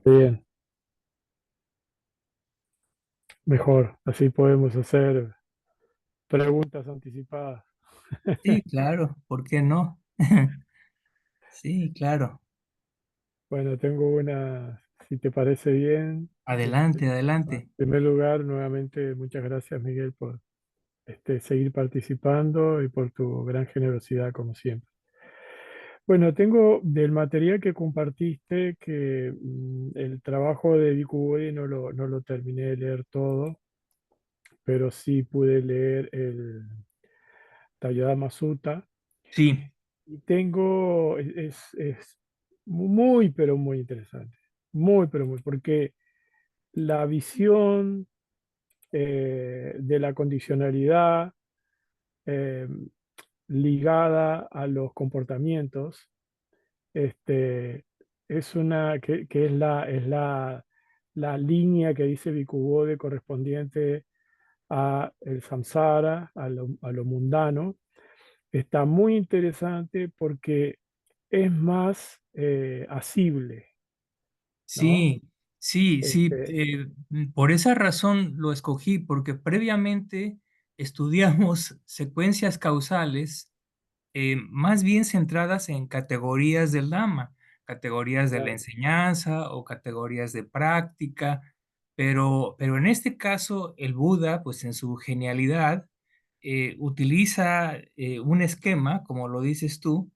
Bien, mejor. Así podemos hacer preguntas anticipadas. Sí, claro, ¿por qué no? Sí, claro. Bueno, tengo una, si te parece bien. Adelante, En adelante. primer lugar, nuevamente, muchas gracias, Miguel, por seguir participando y por tu gran generosidad, como siempre. Bueno, tengo del material que compartiste que el trabajo de Bikubo no lo terminé de leer todo, pero sí pude leer el Tayadama Sutta. Sí, Y tengo, es muy, pero muy interesante. Muy, pero muy, porque la visión de la condicionalidad eh, ligada a los comportamientos, este, es una, que la línea que dice Bhikkhu correspondiente a el samsara, a lo mundano. Está muy interesante porque es más asible, ¿no? sí, sí, sí. Este, Por esa razón lo escogí, porque previamente estudiamos secuencias causales más bien centradas en categorías del Dhamma, categorías de la claro, enseñanza o categorías de práctica, pero en este caso el Buda, pues en su genialidad, utiliza un esquema, como lo dices tú,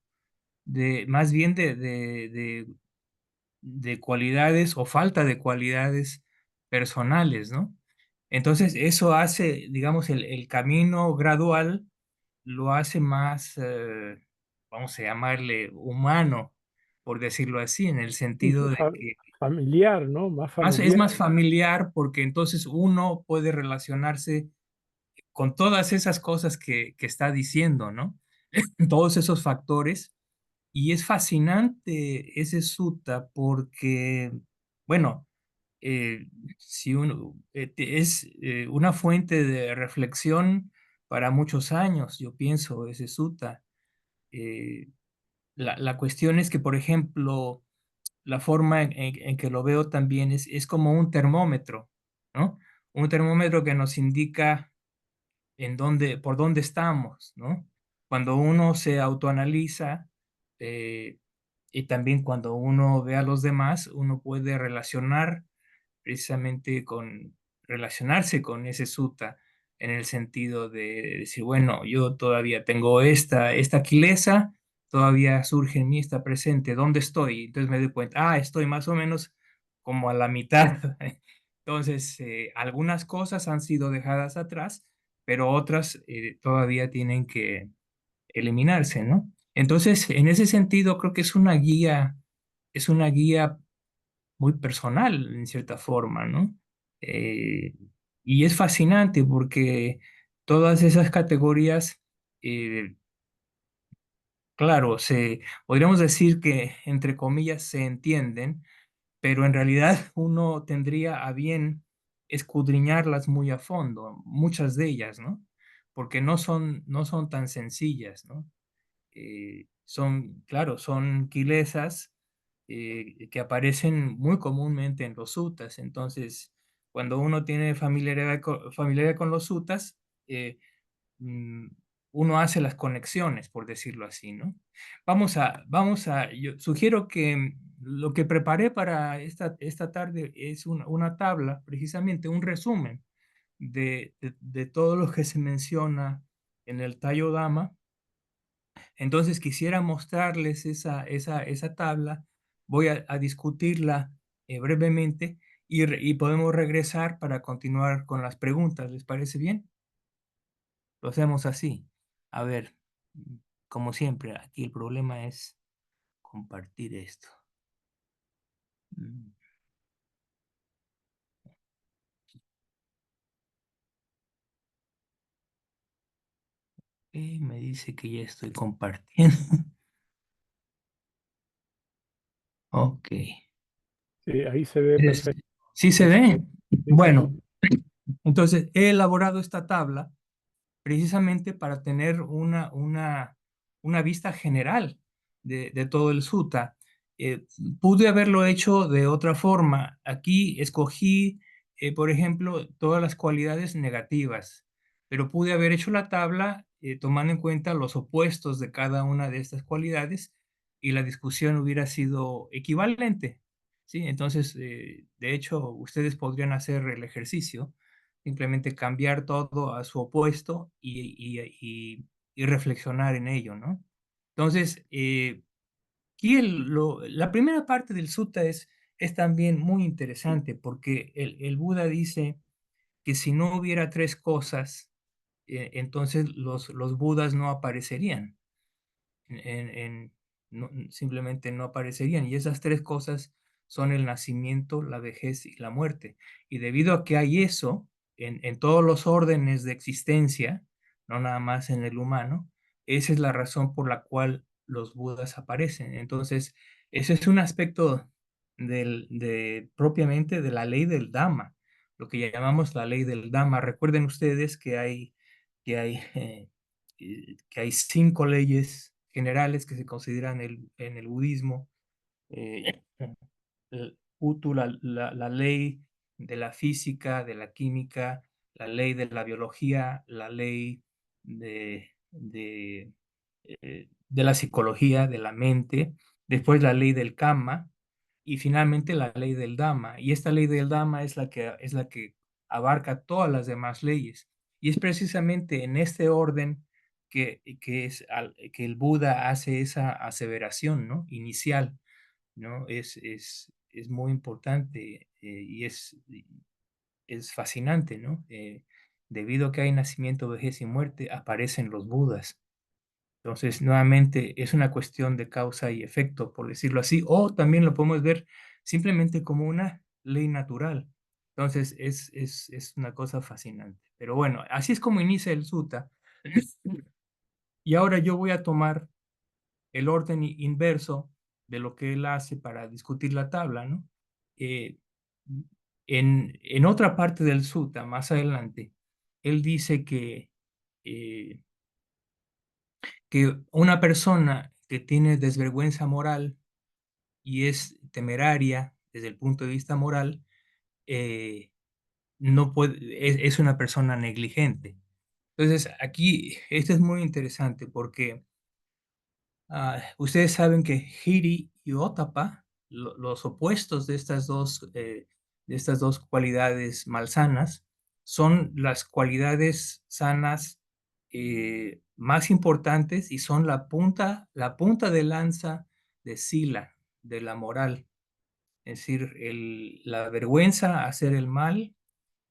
de más bien de cualidades o falta de cualidades personales, ¿no? Entonces eso hace, digamos, el camino gradual lo hace más, vamos a llamarle humano, por decirlo así, en el y sentido de que familiar, ¿no? Más es familiar. más familiar porque entonces uno puede relacionarse con todas esas cosas que está diciendo, ¿no? Todos esos factores. Y es fascinante ese sutta porque, bueno, eh, si uno, es una fuente de reflexión para muchos años, yo pienso, ese sutta. Eh, la cuestión es que, por ejemplo, la forma en que lo veo también es como un termómetro, ¿no? Un termómetro que nos indica por dónde estamos, ¿no? Cuando uno se autoanaliza eh, y también cuando uno ve a los demás, uno puede precisamente relacionarse con ese sutta en el sentido de decir, bueno, yo todavía tengo esta quileza, todavía surge en mí, está presente, ¿dónde estoy? Entonces me doy cuenta, estoy más o menos como a la mitad. Entonces, algunas cosas han sido dejadas atrás, pero otras todavía tienen que eliminarse, ¿no? Entonces, en ese sentido, creo que es una guía muy personal, en cierta forma, ¿no? Eh, y es fascinante porque todas esas categorías, eh, claro, podríamos decir que, entre comillas, se entienden, pero en realidad uno tendría a bien escudriñarlas muy a fondo, muchas de ellas, ¿no? Porque no son tan sencillas, ¿no? Claro, son quilesas que aparecen muy comúnmente en los sutas. Entonces, cuando uno tiene familiaridad con los sutas, eh, mm, uno hace las conexiones, por decirlo así, ¿no? Yo sugiero que lo que preparé para esta tarde es una tabla, precisamente un resumen de todo lo que se menciona en el Tayo Dama. Entonces quisiera mostrarles esa tabla, voy a discutirla brevemente y podemos regresar para continuar con las preguntas. ¿Les parece bien? Lo hacemos así. A ver, como siempre, aquí el problema es compartir esto. Mm, me dice que ya estoy compartiendo. Ok. Sí, ahí se ve Es- perfecto. ¿Sí se Ese- ve? sí, sí, Bueno, sí. entonces he elaborado esta tabla precisamente para tener una vista general de todo el sutta. eh, pude haberlo hecho de otra forma. Aquí escogí, por ejemplo, todas las cualidades negativas, pero pude haber hecho la tabla tomando en cuenta los opuestos de cada una de estas cualidades y la discusión hubiera sido equivalente. ¿Sí? Entonces, de hecho, ustedes podrían hacer el ejercicio, simplemente cambiar todo a su opuesto y reflexionar en ello, ¿no? Entonces, aquí la primera parte del sutta es también muy interesante porque el Buda dice que si no hubiera tres cosas, entonces los Budas no aparecerían simplemente no aparecerían. Y esas tres cosas son el nacimiento, la vejez y la muerte. Y debido a que hay eso en todos los órdenes de existencia, no nada más en el humano, esa es la razón por la cual los Budas aparecen. Entonces, ese es un aspecto propiamente de la ley del Dhamma, lo que llamamos la ley del Dhamma. Recuerden ustedes que hay que hay cinco leyes generales que se consideran en el budismo. Utu, la ley de la física, de la química, la ley de la biología, la ley de la psicología, de la mente, después la ley del karma y finalmente la ley del Dhamma. Y esta ley del Dhamma es la que abarca todas las demás leyes. Y es precisamente en este orden que el Buda hace esa aseveración, ¿no? Inicial, ¿no? Es muy importante y es fascinante, ¿no? Debido a que hay nacimiento, vejez y muerte, aparecen los Budas. Entonces, nuevamente, es una cuestión de causa y efecto, por decirlo así, o también lo podemos ver simplemente como una ley natural. Entonces, es una cosa fascinante. Pero bueno, así es como inicia el sutta. Y ahora yo voy a tomar el orden inverso de lo que él hace para discutir la tabla, ¿no? Eh, en otra parte del sutta, más adelante, él dice eh, que una persona que tiene desvergüenza moral y es temeraria desde el punto de vista moral, eh, no puede, es una persona negligente. Entonces, aquí, esto es muy interesante porque ustedes saben que Hiri y Ottappa, los opuestos de estas dos cualidades malsanas, son las cualidades sanas más importantes y son la punta de lanza de Sila, de la moral. Es decir, la vergüenza a hacer el mal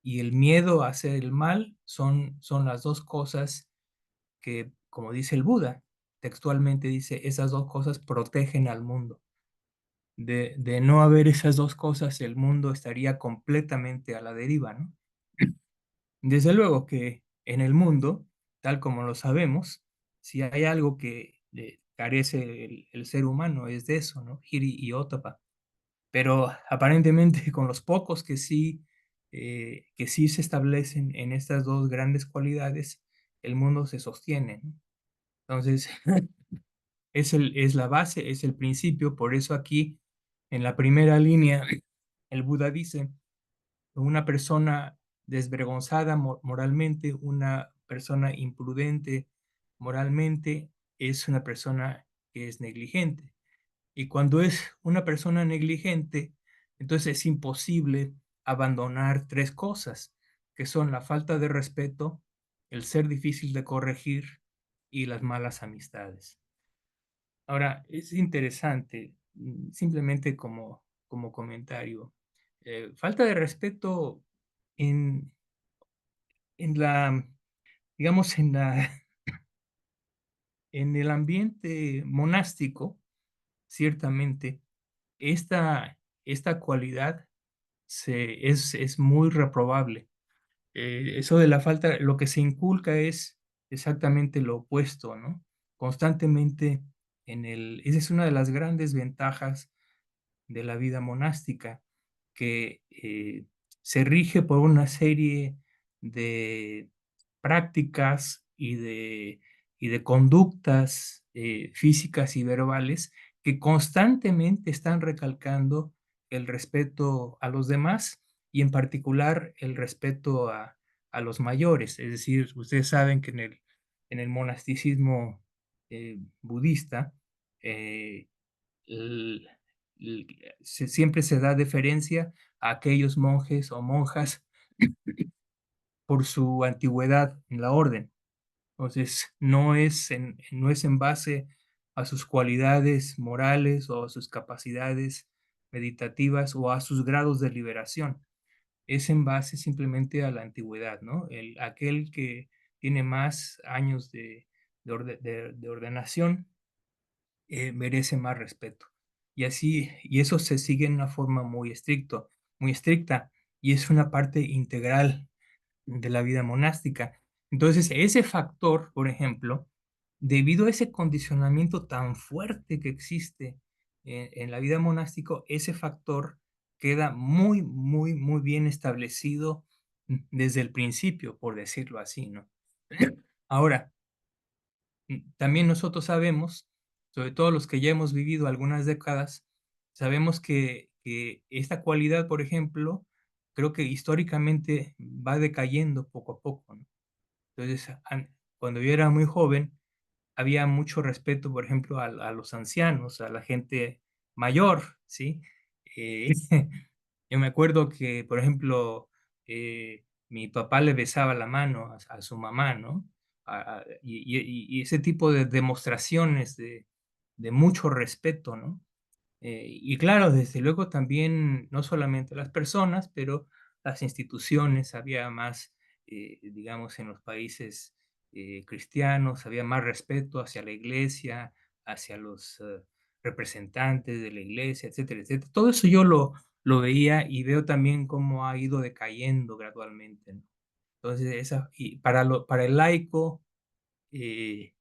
y el miedo a hacer el mal son las dos cosas que, como dice el Buda, textualmente dice, esas dos cosas protegen al mundo. De no haber esas dos cosas, el mundo estaría completamente a la deriva, ¿no? Desde luego que en el mundo, tal como lo sabemos, si hay algo que carece el ser humano es de eso, ¿no? Hiri y Ottappa. Pero aparentemente con los pocos que sí se establecen en estas dos grandes cualidades, el mundo se sostiene, ¿no? Entonces, es la base, es el principio, por eso aquí en la primera línea el Buda dice, una persona desvergonzada moralmente, una persona imprudente moralmente, es una persona que es negligente. Y cuando es una persona negligente, entonces es imposible abandonar tres cosas, que son la falta de respeto, el ser difícil de corregir y las malas amistades. Ahora, es interesante, simplemente como comentario. Falta de respeto en, en la, digamos, en el ambiente monástico, ciertamente, esta cualidad es muy reprobable. Eso de la falta, lo que se inculca es exactamente lo opuesto, ¿no? Constantemente esa es una de las grandes ventajas de la vida monástica, que se rige por una serie de prácticas y de conductas físicas y verbales que constantemente están recalcando el respeto a los demás y en particular el respeto a los mayores. Es decir, ustedes saben que en el monasticismo budista, eh, el- el- siempre se da deferencia a aquellos monjes o monjas por su antigüedad en la orden. Entonces, no es en base a sus cualidades morales o a sus capacidades meditativas o a sus grados de liberación. Es en base simplemente a la antigüedad, ¿no? Aquel que tiene más años de ordenación merece más respeto. Y así, y eso se sigue en una forma muy estricta, y es una parte integral de la vida monástica. Entonces, ese factor, por ejemplo, debido a ese condicionamiento tan fuerte que existe en la vida monástica, ese factor queda muy, muy, muy bien establecido desde el principio, por decirlo así, ¿no? Ahora, también nosotros sabemos, sobre todo los que ya hemos vivido algunas décadas, sabemos que esta cualidad, por ejemplo, creo que históricamente va decayendo poco a poco, ¿no? Entonces, cuando yo era muy joven, había mucho respeto, por ejemplo, a los ancianos, a la gente mayor, ¿sí? Eh, yo me acuerdo que, por ejemplo, mi papá le besaba la mano a su mamá, ¿no? Y ese tipo de demostraciones de mucho respeto, ¿no? Y claro, desde luego también, no solamente las personas, pero las instituciones, había más, digamos, en los países cristianos, había más respeto hacia la iglesia, hacia los representantes de la iglesia, etcétera, etcétera. Todo eso yo lo veía y veo también cómo ha ido decayendo gradualmente, ¿no? Entonces, y para el laico, eh,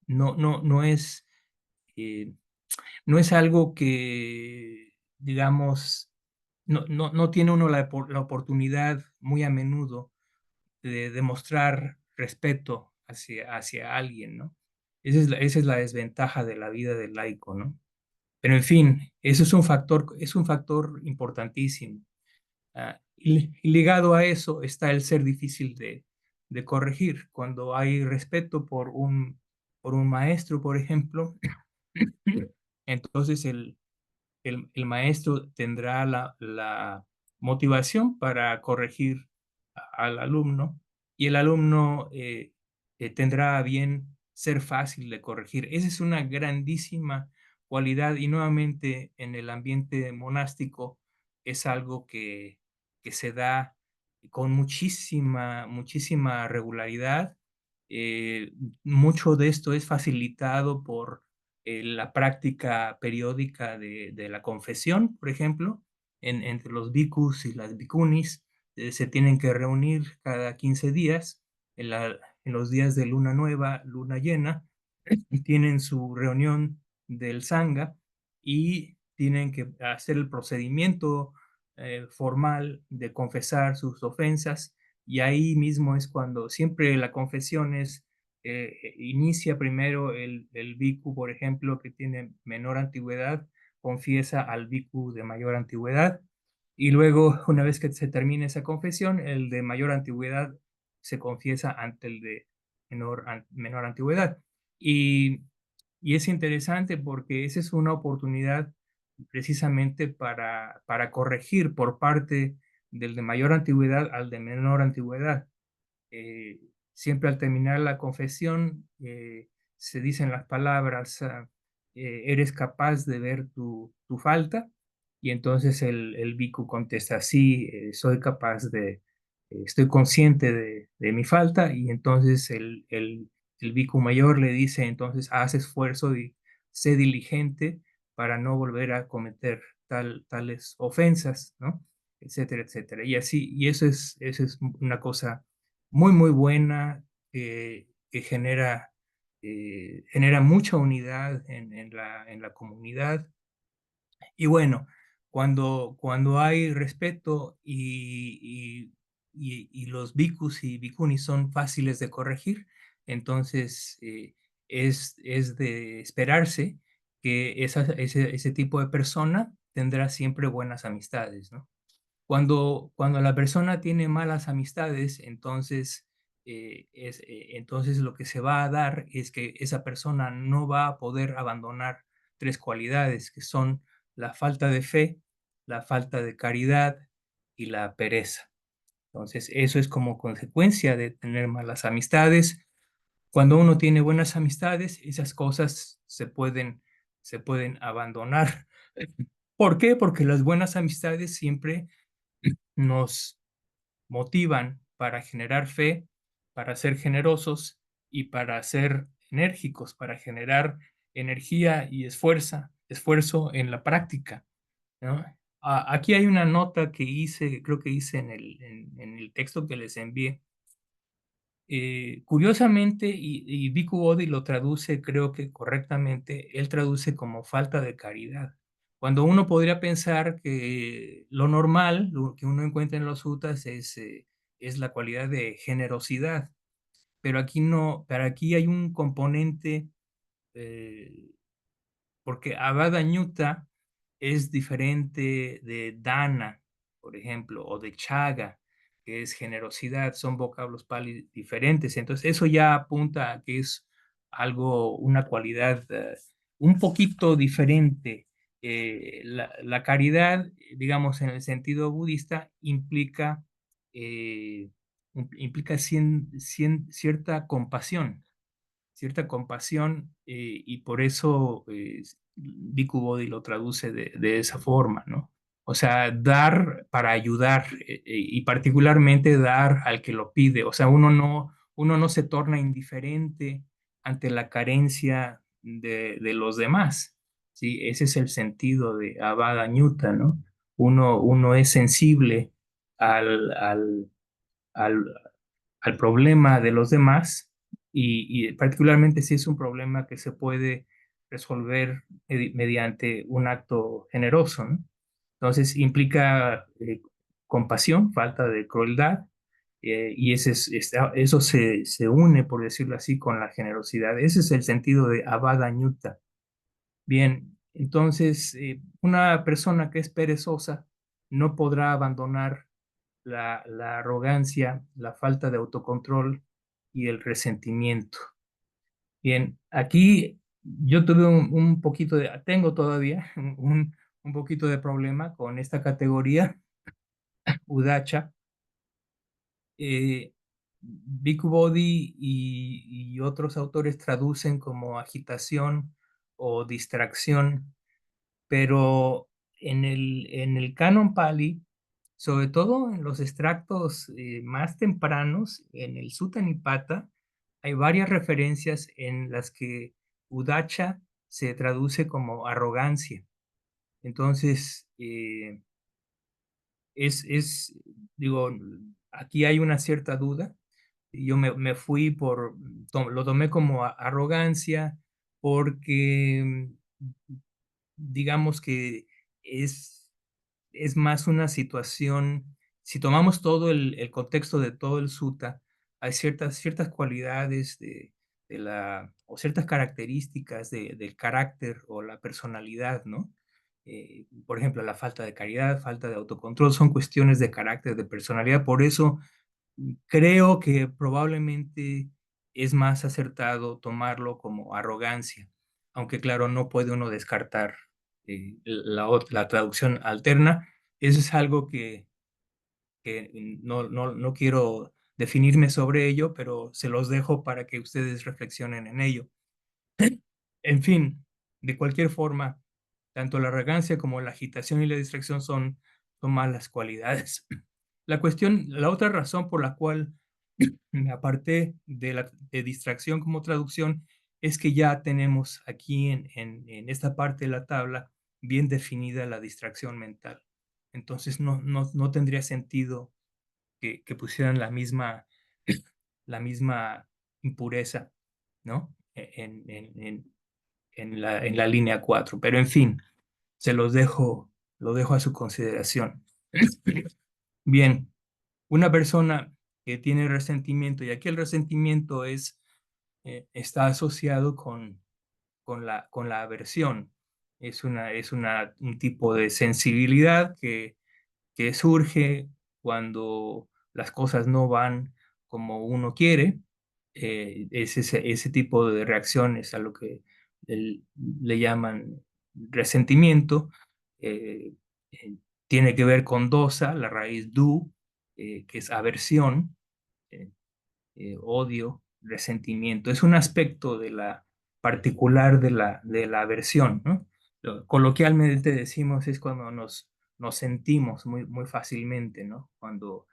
no es... eh, no es algo que, digamos, no tiene uno la oportunidad muy a menudo de demostrar respeto hacia alguien, ¿no? Esa es la desventaja de la vida del laico, ¿no? Pero en fin, eso es un factor importantísimo. Y ligado a eso está el ser difícil de corregir. Cuando hay respeto por un maestro, por ejemplo, entonces el maestro tendrá la motivación para corregir al alumno y el alumno tendrá a bien ser fácil de corregir. Esa es una grandísima cualidad y nuevamente en el ambiente monástico es algo que se da con muchísima regularidad. Eh, Mucho de esto es facilitado por la práctica periódica de la confesión, por ejemplo, entre los bhikkhus y las bhikkhunis, se tienen que reunir cada 15 días, en los días de luna nueva, luna llena, tienen su reunión del Sangha y tienen que hacer el procedimiento formal de confesar sus ofensas y ahí mismo es cuando siempre la confesión inicia primero el bhikkhu, por ejemplo, que tiene menor antigüedad, confiesa al bhikkhu de mayor antigüedad y luego, una vez que se termina esa confesión, el de mayor antigüedad se confiesa ante el de menor antigüedad. Y, y es interesante porque esa es una oportunidad precisamente para corregir por parte del de mayor antigüedad al de menor antigüedad. Eh, Siempre al terminar la confesión se dicen las palabras, eres capaz de ver tu falta, y entonces el bhikkhu contesta, sí, soy capaz estoy consciente de mi falta, y entonces el bhikkhu mayor le dice, entonces haz esfuerzo y sé diligente para no volver a cometer tales ofensas, ¿no? Etcétera, etcétera. Y así, eso es una cosa muy, muy buena, que genera mucha unidad en la comunidad. Y bueno, cuando hay respeto y los bhikkhus y bhikkhunis son fáciles de corregir, entonces es de esperarse que ese tipo de persona tendrá siempre buenas amistades, ¿no? Cuando la persona tiene malas amistades, entonces lo que se va a dar es que esa persona no va a poder abandonar tres cualidades, que son la falta de fe, la falta de caridad y la pereza. Entonces, eso es como consecuencia de tener malas amistades. Cuando uno tiene buenas amistades, esas cosas se pueden abandonar. ¿Por qué? Porque las buenas amistades siempre nos motivan para generar fe, para ser generosos y para ser enérgicos, para generar energía y esfuerzo en la práctica, ¿no? Aquí hay una nota que hice, creo que hice en el texto que les envié. Curiosamente, y Bhikkhu Bodhi lo traduce, creo que correctamente, él traduce como falta de caridad. Cuando uno podría pensar que lo normal, lo que uno encuentra en los suttas es la cualidad de generosidad, pero aquí no, pero aquí hay un componente, eh, porque Avada Ñuta es diferente de Dana, por ejemplo, o de Chaga, que es generosidad, son vocablos pali diferentes. Entonces, eso ya apunta a que es algo, una cualidad un poquito diferente. La caridad, digamos, en el sentido budista, eh, implica cierta compasión, y por eso Bhikkhu Bodhi lo traduce de esa forma, ¿no? O sea, dar para ayudar, y particularmente dar al que lo pide. O sea, uno no se torna indiferente ante la carencia de los demás, ¿sí? Ese es el sentido de Avada Ñuta, ¿no? Uno es sensible al, al, al, al problema de los demás, y particularmente si es un problema que se puede resolver mediante un acto generoso, ¿no? Entonces implica compasión, falta de crueldad, y eso se une, por decirlo así, con la generosidad. Ese es el sentido de Avada Ñuta. Bien, entonces una persona que es perezosa no podrá abandonar la arrogancia, la falta de autocontrol y el resentimiento. Bien, aquí yo tuve tengo todavía un poquito de problema con esta categoría, Udacha. Bhikkhu Bodhi y otros autores traducen como agitación o distracción, pero en el canon Pali, sobre todo en los extractos más tempranos, en el Sutta Nipata, hay varias referencias en las que Udacha se traduce como arrogancia. Entonces, digo, aquí hay una cierta duda. Yo me fui lo tomé como arrogancia porque, digamos que es más una situación, si tomamos todo el contexto de todo el sutta, hay ciertas cualidades o ciertas características del carácter o la personalidad, ¿no? Por ejemplo, la falta de caridad, falta de autocontrol, son cuestiones de carácter, de personalidad. Por eso creo que probablemente es más acertado tomarlo como arrogancia, aunque claro, no puede uno descartar la traducción alterna. Eso es algo que no quiero definirme sobre ello, pero se los dejo para que ustedes reflexionen en ello. En fin, de cualquier forma, tanto la arrogancia como la agitación y la distracción son malas cualidades. La otra razón por la cual me aparté de distracción como traducción es que ya tenemos aquí en esta parte de la tabla bien definida la distracción mental. Entonces no tendría sentido que pusieran la misma impureza, ¿no? En la línea 4. Pero en fin, lo dejo a su consideración. Bien, una persona que tiene resentimiento, y aquí el resentimiento está asociado con la aversión. un tipo de sensibilidad que surge cuando las cosas no van como uno quiere. Es ese tipo de reacciones a lo que le llaman resentimiento. eh, eh, Tiene que ver con dosa, la raíz du, que es aversión, eh, odio, resentimiento. Es un aspecto de la particular de la aversión, ¿no? Coloquialmente decimos es cuando nos sentimos muy fácilmente, ¿no? Cuando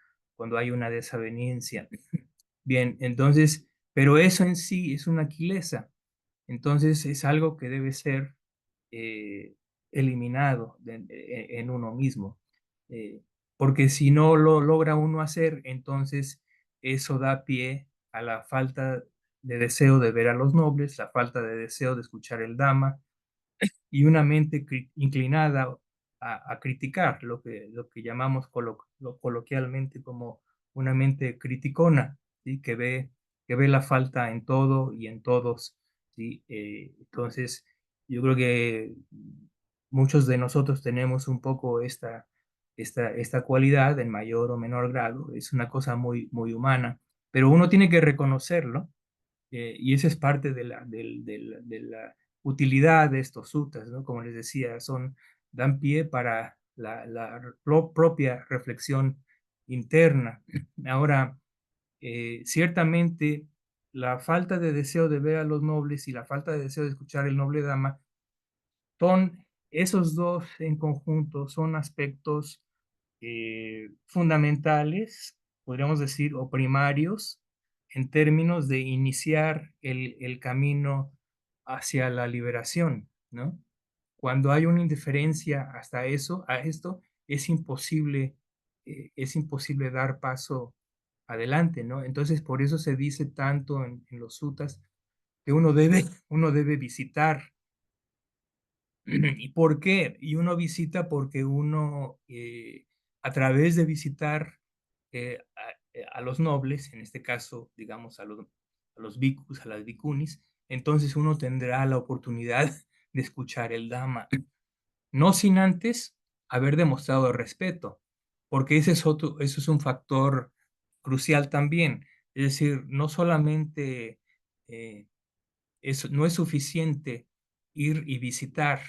hay una desaveniencia. Bien, entonces, pero eso en sí es una aquileza. Entonces es algo que debe ser eh, eliminado en uno mismo. Eh, Porque si no lo logra uno hacer, entonces eso da pie a la falta de deseo de ver a los nobles, la falta de deseo de escuchar el Dhamma, y una mente inclinada a criticar, lo que llamamos coloquialmente como una mente criticona, ¿sí? Que ve la falta en todo y en todos, ¿sí? Entonces, yo creo que muchos de nosotros tenemos un poco esta cualidad en mayor o menor grado, es una cosa muy humana, pero uno tiene que reconocerlo, y esa es parte de la utilidad de estos sutras, ¿no? Como les decía, dan pie para la propia reflexión interna. Ahora, ciertamente, la falta de deseo de ver a los nobles y la falta de deseo de escuchar el noble Dhamma son esos dos en conjunto, son aspectos fundamentales, podríamos decir, o primarios, en términos de iniciar el camino hacia la liberación, ¿no? Cuando hay una indiferencia hasta eso, a esto, es imposible dar paso adelante, ¿no? Entonces, por eso se dice tanto en los suttas que uno debe visitar. ¿Y por qué? Y uno visita porque uno, a través de visitar a los nobles, en este caso, digamos, a los bhikkhus, a las bhikkhunis, entonces uno tendrá la oportunidad de escuchar el Dhamma, no sin antes haber demostrado respeto, porque eso es un factor crucial también. Es decir, no solamente eh, no es suficiente ir y visitar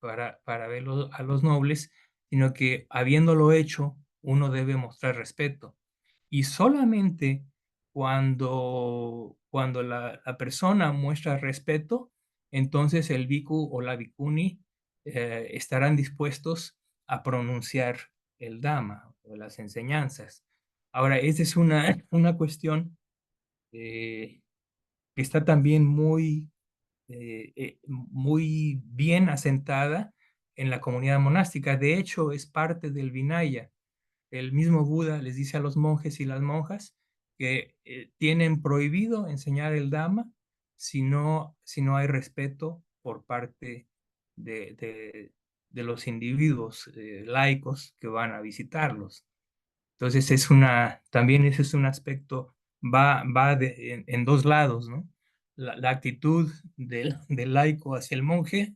para ver a los nobles, sino que habiéndolo hecho, uno debe mostrar respeto. Y solamente cuando la persona muestra respeto, entonces el bhikkhu o la bhikkhuni estarán dispuestos a pronunciar el Dhamma o las enseñanzas. Ahora, esa es una cuestión que está también muy bien asentada en la comunidad monástica. De hecho, es parte del Vinaya. El mismo Buda les dice a los monjes y las monjas que tienen prohibido enseñar el Dhamma si no hay respeto por parte de, de- de los individuos laicos que van a visitarlos. Entonces también ese es un aspecto, en dos lados, ¿no? La actitud del laico hacia el monje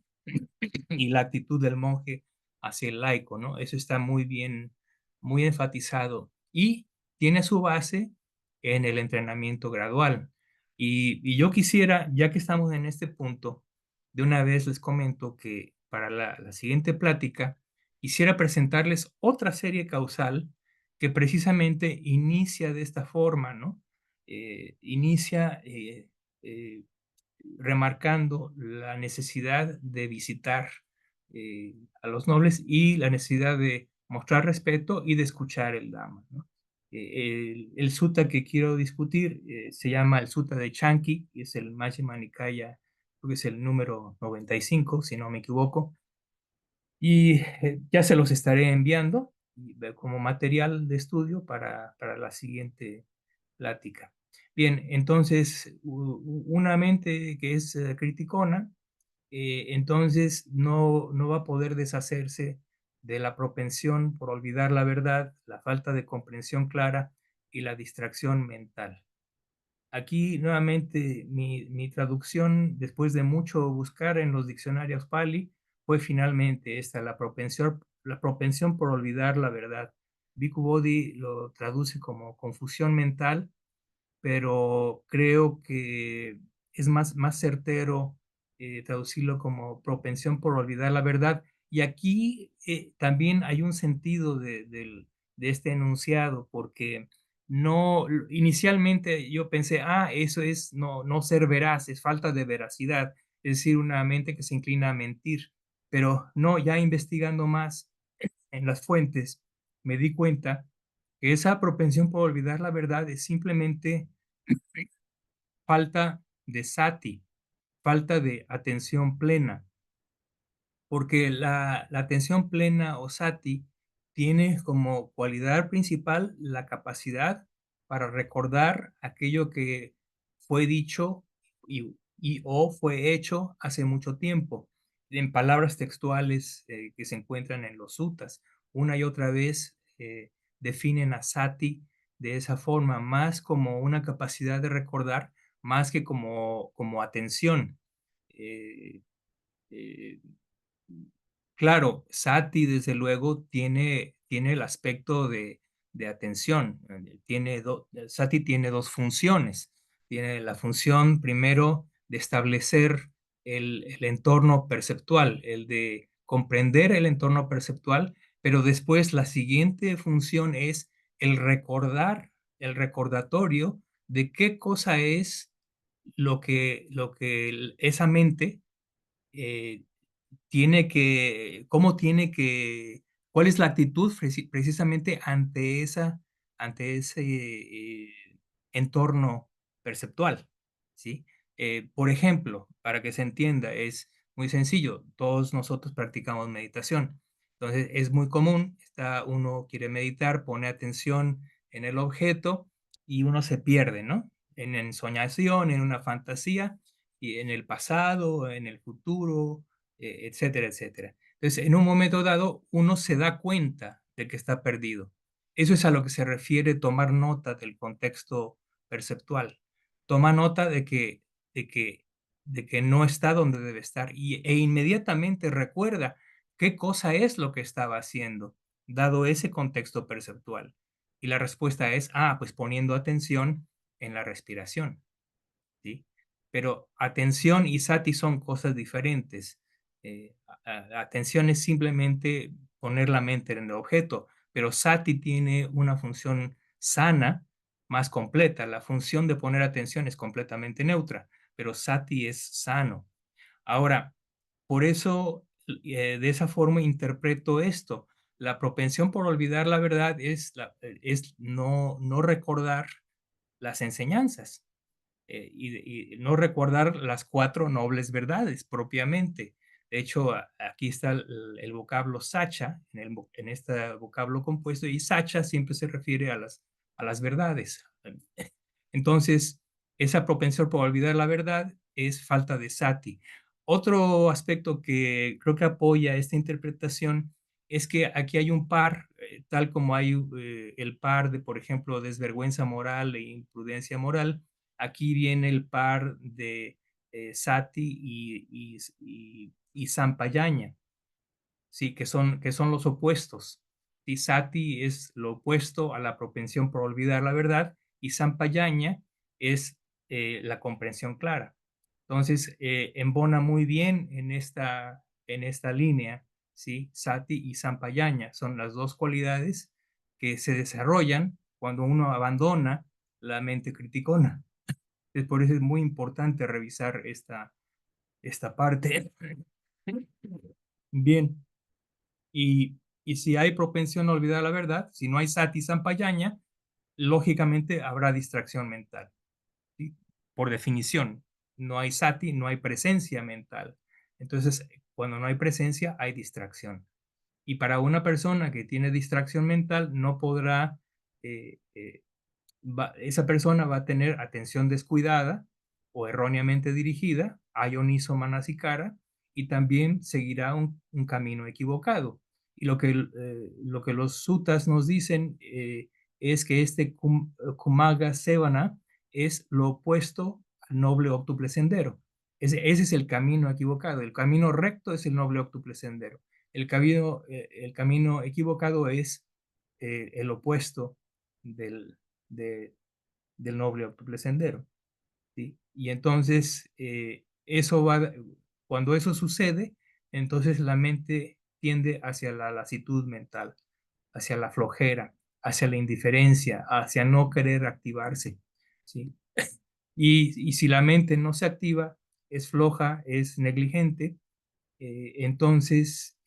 y la actitud del monje hacia el laico, ¿no? Eso está muy bien, muy enfatizado y tiene su base en el entrenamiento gradual. Y yo quisiera, ya que estamos en este punto, de una vez les comento que para la siguiente plática quisiera presentarles otra serie causal que precisamente inicia de esta forma, ¿no? Inicia eh, remarcando la necesidad de visitar a los nobles y la necesidad de mostrar respeto y de escuchar el Dhamma, ¿no? El sutta que quiero discutir se llama el Sutta de Chanki, que es el Majjhima Nikaya, creo que es el número 95, si no me equivoco, y ya se los estaré enviando como material de estudio para la siguiente plática. Bien, entonces, una mente que es criticona, entonces no va a poder deshacerse de la propensión por olvidar la verdad, la falta de comprensión clara y la distracción mental. Aquí nuevamente mi traducción, después de mucho buscar en los diccionarios Pali, fue finalmente esta, la propensión por olvidar la verdad. Bhikkhu Bodhi lo traduce como confusión mental, pero creo que es más certero traducirlo como propensión por olvidar la verdad. Y aquí también hay un sentido de este enunciado, porque no, inicialmente yo pensé, eso es no ser veraz, es falta de veracidad, es decir, una mente que se inclina a mentir. Pero no, ya investigando más en las fuentes, me di cuenta que esa propensión por olvidar la verdad es simplemente falta de sati, falta de atención plena, porque la atención plena o sati tiene como cualidad principal la capacidad para recordar aquello que fue dicho o fue hecho hace mucho tiempo, en palabras textuales que se encuentran en los suttas. Una y otra vez definen a sati de esa forma, más como una capacidad de recordar, más que como atención. Eh, eh, Claro, Sati desde luego tiene el aspecto de atención. Sati tiene dos funciones. Tiene la función primero de establecer el entorno perceptual, el de comprender el entorno perceptual, pero después la siguiente función es el recordar, el recordatorio de qué cosa es lo que esa mente eh, cómo tiene que, cuál es la actitud precisamente ante ese entorno perceptual, ¿sí? Por ejemplo, para que se entienda, es muy sencillo, todos nosotros practicamos meditación, entonces es muy común, uno quiere meditar, pone atención en el objeto y uno se pierde, ¿no? En ensoñación, en una fantasía, y en el pasado, en el futuro, etcétera, etcétera. Entonces, en un momento dado, uno se da cuenta de que está perdido. Eso es a lo que se refiere tomar nota del contexto perceptual. Toma nota de que, de que no está donde debe estar e inmediatamente recuerda qué cosa es lo que estaba haciendo, dado ese contexto perceptual. Y la respuesta es, pues poniendo atención en la respiración, ¿sí? Pero atención y sati son cosas diferentes. Atención es simplemente poner la mente en el objeto, pero sati tiene una función sana, más completa. La función de poner atención es completamente neutra, pero sati es sano. Ahora, por eso, de esa forma interpreto esto. La propensión por olvidar la verdad es no recordar las enseñanzas y no recordar las cuatro nobles verdades propiamente. De hecho, aquí está el vocablo sacha, en este vocablo compuesto, y sacha siempre se refiere a las verdades. Entonces, esa propensión por olvidar la verdad es falta de sati. Otro aspecto que creo que apoya esta interpretación es que aquí hay un par, tal como hay el par de, por ejemplo, desvergüenza moral e imprudencia moral. Aquí viene el par de sati y sampayaña, sí, que son los opuestos. Y sati es lo opuesto a la propensión por olvidar la verdad y sampayaña es la comprensión clara. Entonces, embona muy bien en esta línea, ¿sí? Sati y sampayaña son las dos cualidades que se desarrollan cuando uno abandona la mente criticona. Por eso es muy importante revisar esta parte. Bien, y si hay propensión a olvidar la verdad, si no hay sati sampayaña, lógicamente habrá distracción mental, ¿sí? Por definición, no hay sati, no hay presencia mental. Entonces, cuando no hay presencia, hay distracción. Y para una persona que tiene distracción mental, no podrá esa persona va a tener atención descuidada o erróneamente dirigida, ayoniso manasikara, y también seguirá un camino equivocado. Y lo que los suttas nos dicen es que este kumaga sevana es lo opuesto al noble óctuple sendero. Ese es el camino equivocado. El camino recto es el noble óctuple sendero. El camino equivocado es el opuesto del, de- del noble óctuple sendero. ¿Sí? Y entonces, cuando eso sucede, entonces la mente tiende hacia la lasitud mental, hacia la flojera, hacia la indiferencia, hacia no querer activarse. ¿Sí? Y si la mente no se activa, es floja, es negligente, entonces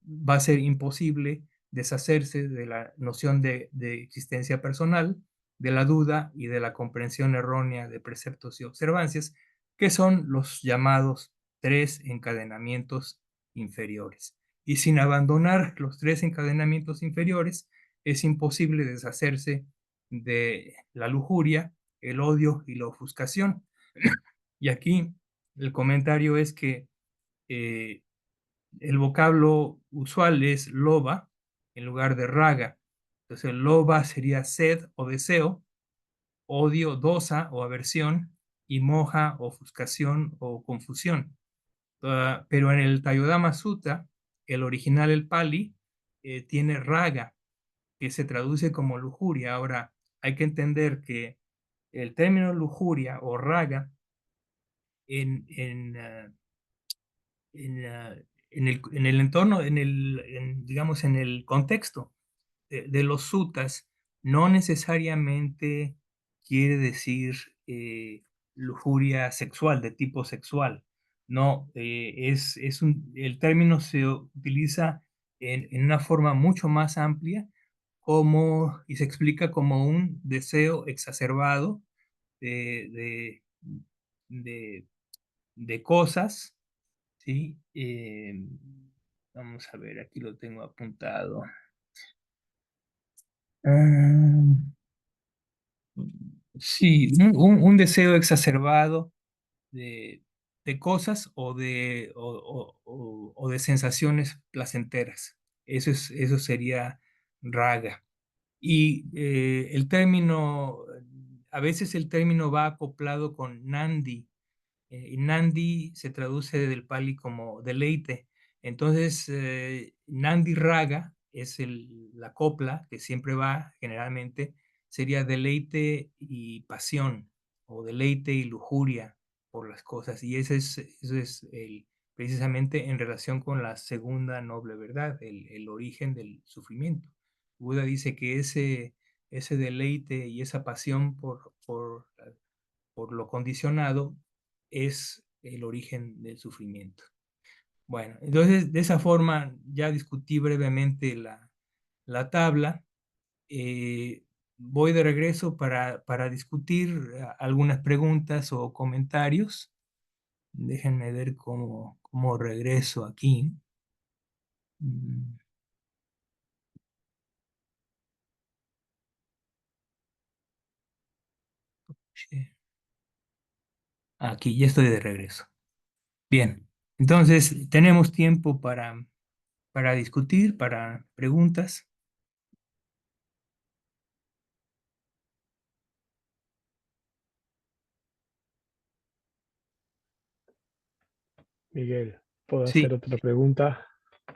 va a ser imposible deshacerse de la noción de existencia personal, de la duda y de la comprensión errónea de preceptos y observancias, que son los llamados tres encadenamientos inferiores. Y sin abandonar los tres encadenamientos inferiores, es imposible deshacerse de la lujuria, el odio y la ofuscación. Y aquí el comentario es que eh, el vocablo usual es loba en lugar de raga. Entonces, loba sería sed o deseo, odio, dosa o aversión, y moja, ofuscación o confusión. Pero en el Tayodama Sutta, el original, el Pali, tiene raga, que se traduce como lujuria. Ahora, hay que entender que el término lujuria o raga en en el entorno, digamos, en el contexto de los sutas, no necesariamente quiere decir lujuria sexual, de tipo sexual. No, el término se utiliza en una forma mucho más amplia y se explica como un deseo exacerbado de, de, de de cosas. Sí, vamos a ver, aquí lo tengo apuntado. Ah, sí, un deseo exacerbado de, de cosas o de sensaciones placenteras. Eso sería raga. Y a veces el término va acoplado con nandi. Y Nandi se traduce del pali como deleite. Entonces, Nandi Raga es la copla que siempre va, generalmente, sería deleite y pasión, o deleite y lujuria por las cosas. Y precisamente en relación con la segunda noble verdad, el origen del sufrimiento. Buda dice que ese deleite y esa pasión por lo condicionado es el origen del sufrimiento. Bueno, entonces de esa forma ya discutí brevemente la tabla. Voy de regreso para discutir algunas preguntas o comentarios. Déjenme ver cómo regreso aquí. Mm, sí. Aquí ya estoy de regreso. Bien, entonces tenemos tiempo para discutir, para preguntas. Miguel, ¿puedo hacer Sí, otra pregunta?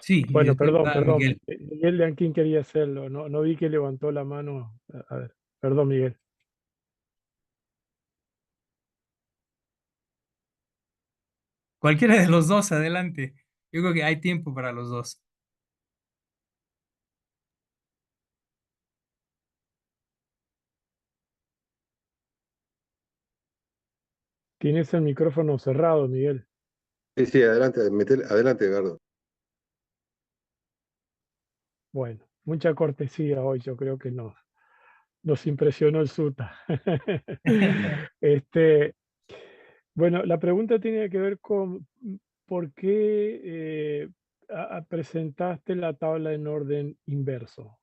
sí, y Bueno, después perdón, va perdón. Miguel. Miguel de Anquín quería hacerlo. No, no vi que levantó la mano. A ver, perdón, Miguel. Cualquiera de los dos, adelante. Yo creo que hay tiempo para los dos. Tienes el micrófono cerrado, Miguel. Sí, sí, adelante, adelante, Edgardo. Bueno, mucha cortesía hoy, yo creo que nos impresionó el SUTA. Este, bueno, la pregunta tiene que ver con por qué presentaste la tabla en orden inverso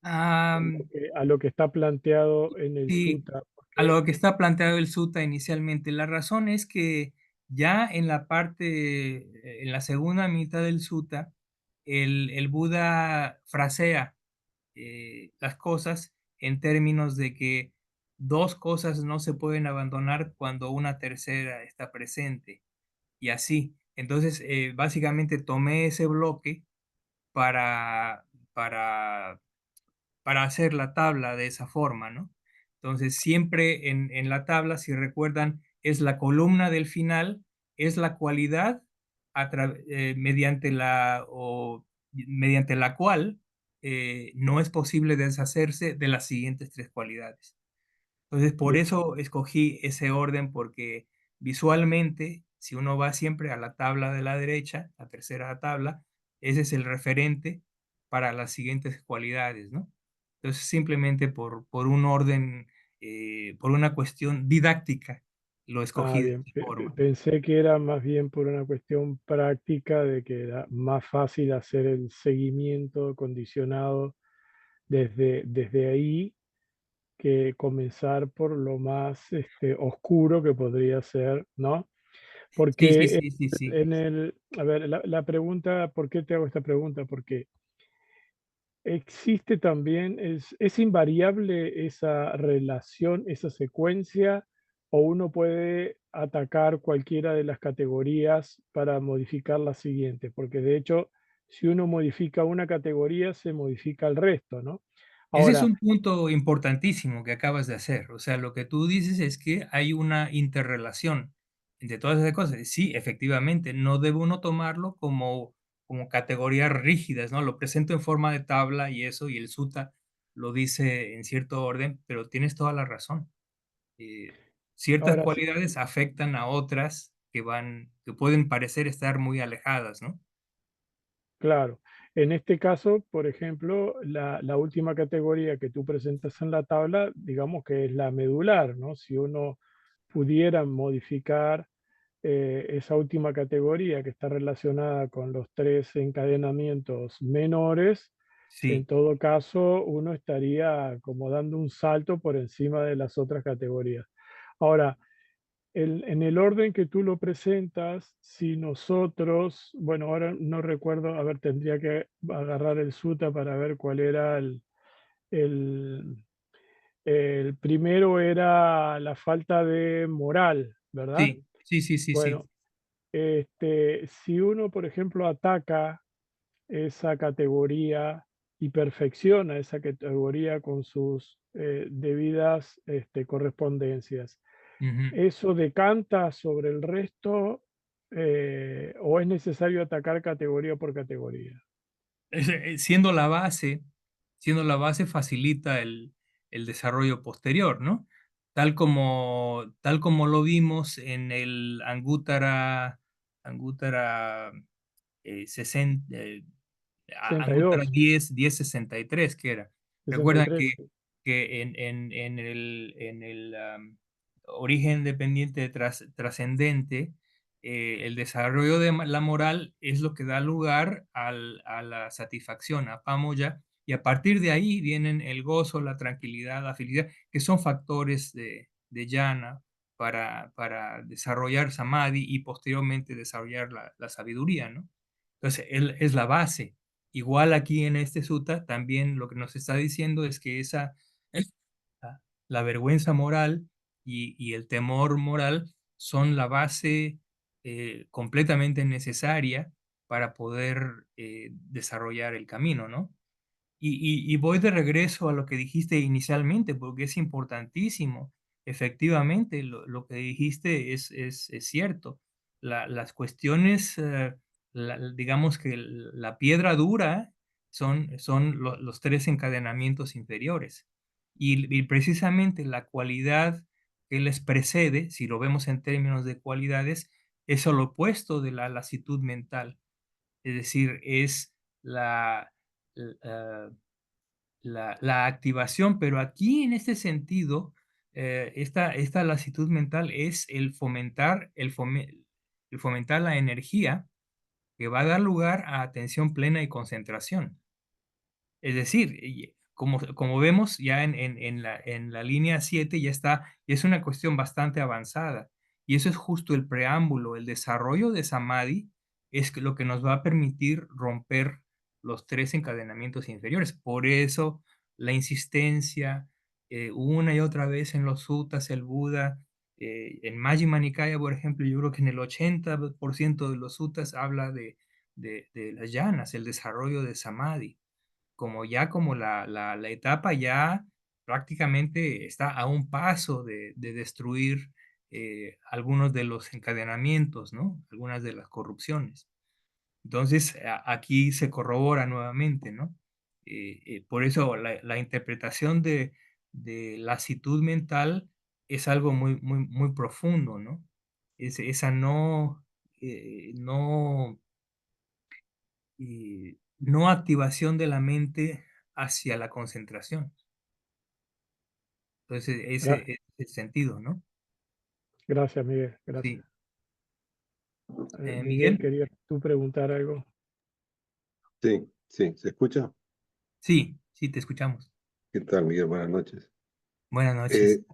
Am, a lo que está planteado en el sí, SUTA. a Porque lo que está planteado el sutta inicialmente, la razón es que ya en la segunda mitad del sutta, el Buda frasea las cosas en términos de que dos cosas no se pueden abandonar cuando una tercera está presente, y así. Entonces, básicamente tomé ese bloque para, para, para hacer la tabla de esa forma, ¿no? Entonces, siempre en la tabla, si recuerdan, es la columna del final, es la cualidad mediante la cual no es posible deshacerse de las siguientes tres cualidades. Entonces, por Bien. eso escogí ese orden, porque visualmente, si uno va siempre a la tabla de la derecha, la tercera tabla, ese es el referente para las siguientes cualidades, ¿no? Entonces, simplemente por un orden, por una cuestión didáctica, lo Ah, escogí de bien. esta forma. Pensé que era más bien por una cuestión práctica de que era más fácil hacer el seguimiento condicionado desde ahí que comenzar por lo más oscuro que podría ser, ¿no? Sí, sí, Porque sí, sí, sí. a ver, la pregunta, ¿por qué te hago esta pregunta? Porque existe también, es invariable esa relación, esa secuencia, o uno puede atacar cualquiera de las categorías para modificar la siguiente, porque de hecho, si uno modifica una categoría, se modifica el resto, ¿no? Ese es Ahora, un punto importantísimo que acabas de hacer. O sea, lo que tú dices es que hay una interrelación entre todas esas cosas. Sí, efectivamente, no debe uno tomarlo como categorías rígidas, ¿no? Lo presento en forma de tabla y eso, y el sutta lo dice en cierto orden, pero tienes toda la razón. Eh, Ciertas ahora, cualidades afectan a otras que pueden parecer estar muy alejadas, ¿no? claro, en este caso, por ejemplo, la última categoría que tú presentas en la tabla, digamos que es la medular, ¿no? Si uno pudiera modificar esa última categoría que está relacionada con los tres encadenamientos menores, en Sí. todo caso, uno estaría como dando un salto por encima de las otras categorías. Ahora, en el orden que tú lo presentas, si nosotros, bueno, ahora no recuerdo, a ver, tendría que agarrar el sutta para ver cuál era el, el primero era la falta de moral, ¿verdad? Sí, sí, sí, sí, sí. Bueno, si uno, por ejemplo, ataca esa categoría y perfecciona esa categoría con sus debidas correspondencias, Ujú. ¿eso decanta sobre el resto o es necesario atacar categoría por categoría? Siendo siendo la base facilita el desarrollo posterior, ¿no? Tal como lo vimos en el Anguttara 60, Anguttara 62, 1063, que era. Recuerdan 63, que en el origen dependiente trascendente, el desarrollo de la moral es lo que da lugar a la satisfacción, a pamoya, y a partir de ahí vienen el gozo, la tranquilidad, la felicidad, que son factores de jhana para desarrollar samadhi y posteriormente desarrollar la sabiduría, ¿no? Entonces, él es la base. Igual aquí en este sutta, también lo que nos está diciendo es que la vergüenza moral y el temor moral son la base completamente necesaria para poder desarrollar el camino, ¿no? Y voy de regreso a lo que dijiste inicialmente, porque es importantísimo. Efectivamente, lo que dijiste es cierto. Las cuestiones, digamos que la piedra dura son los tres encadenamientos inferiores. Y precisamente la cualidad que les precede, si lo vemos en términos de cualidades, es lo opuesto de la lasitud mental. Es decir, es la, la activación, pero aquí en este sentido, esta lasitud mental es el fomentar la energía que va a dar lugar a atención plena y concentración. Es decir, como vemos ya en la línea 7 ya está, ya es una cuestión bastante avanzada. Y eso es justo el preámbulo, el desarrollo de Samadhi lo que nos va a permitir romper los tres encadenamientos inferiores. Por eso la insistencia una y otra vez en los suttas, el Buda, en Majjhima Nikaya, por ejemplo, yo creo que en el 80% de los suttas habla de las llanas, el desarrollo de samadhi, como la etapa ya prácticamente está a un paso de destruir algunos de los encadenamientos, ¿no? Algunas de las corrupciones. Entonces, aquí se corrobora nuevamente, ¿no? Por eso la interpretación de la actitud mental es algo muy, muy, muy profundo, ¿no? Esa no, no activación de la mente hacia la concentración. Entonces, ese Gra- es el sentido, ¿no? Gracias, Miguel. Sí. Gracias. Miguel, Miguel, ¿querías tú preguntar algo? Sí, sí, ¿se escucha? sí, sí, te escuchamos. ¿Qué tal, Miguel? Buenas noches. Buenas noches. Eh,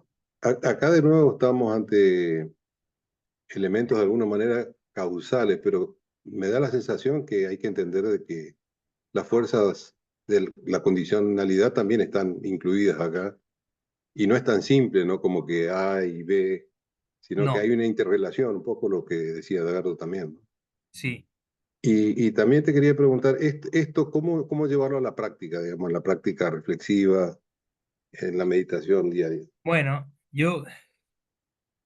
Acá de nuevo estamos ante elementos de alguna manera causales, pero me da la sensación que hay que entender de que las fuerzas de la condicionalidad también están incluidas acá y no es tan simple, ¿no? Como que A y B, sino que No, hay una interrelación, un poco lo que decía Edgardo también, ¿no? sí. Y también te quería preguntar, esto, ¿cómo llevarlo a la práctica, digamos, a la práctica reflexiva, en la meditación diaria? Bueno,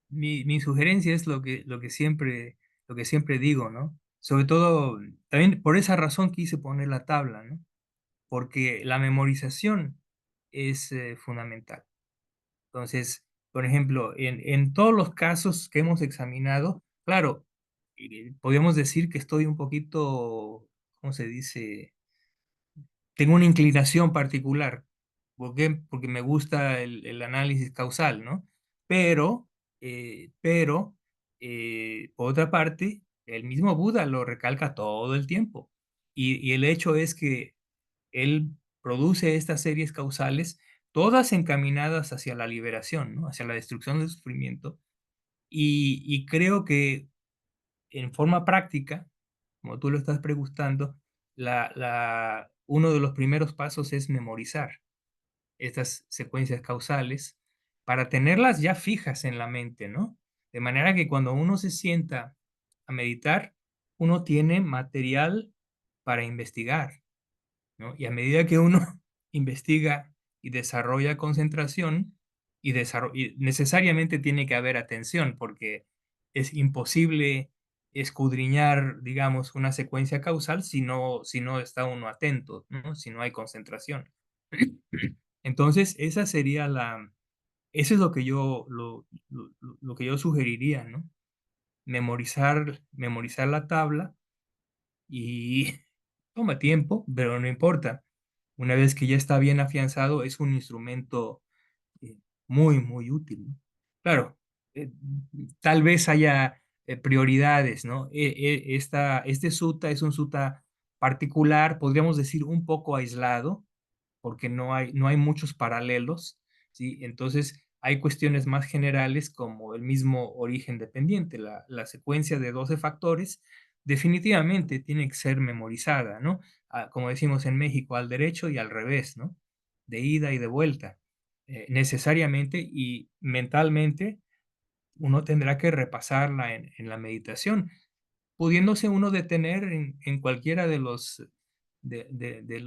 mi sugerencia es lo que siempre digo, ¿no? Sobre todo, también por esa razón quise poner la tabla, ¿no? Porque la memorización es fundamental. Entonces, por ejemplo, en todos los casos que hemos examinado, claro, podríamos decir que estoy un poquito, ¿cómo se dice? Tengo una inclinación particular. ¿Por qué? Porque me gusta el análisis causal, ¿no? Pero, por otra parte, el mismo Buda lo recalca todo el tiempo. Y el hecho es que él produce estas series causales, todas encaminadas hacia la liberación, ¿no? Hacia la destrucción del sufrimiento. Y creo que en forma práctica, como tú lo estás preguntando, uno de los primeros pasos es memorizar estas secuencias causales para tenerlas ya fijas en la mente, ¿no? De manera que cuando uno se sienta a meditar, uno tiene material para investigar, ¿no? Y a medida que uno investiga y desarrolla concentración, y necesariamente tiene que haber atención, porque es imposible escudriñar, digamos, una secuencia causal si no está uno atento, ¿no? Si no hay concentración. Entonces, eso es lo que lo que yo sugeriría, ¿no? Memorizar la tabla y toma tiempo, pero no importa. Una vez que ya está bien afianzado, es un instrumento eh, muy, muy útil, ¿no? Claro, eh, tal vez haya prioridades, ¿no? Este sutta es un sutta particular, podríamos decir un poco aislado, porque no hay muchos paralelos, ¿sí? Entonces, hay cuestiones más generales como el mismo origen dependiente, la secuencia de 12 factores, definitivamente tiene que ser memorizada, ¿no? Como decimos en México, al derecho y al revés, ¿no? De ida y de vuelta, necesariamente y mentalmente uno tendrá que repasarla en la meditación, pudiéndose uno detener en cualquiera de los, de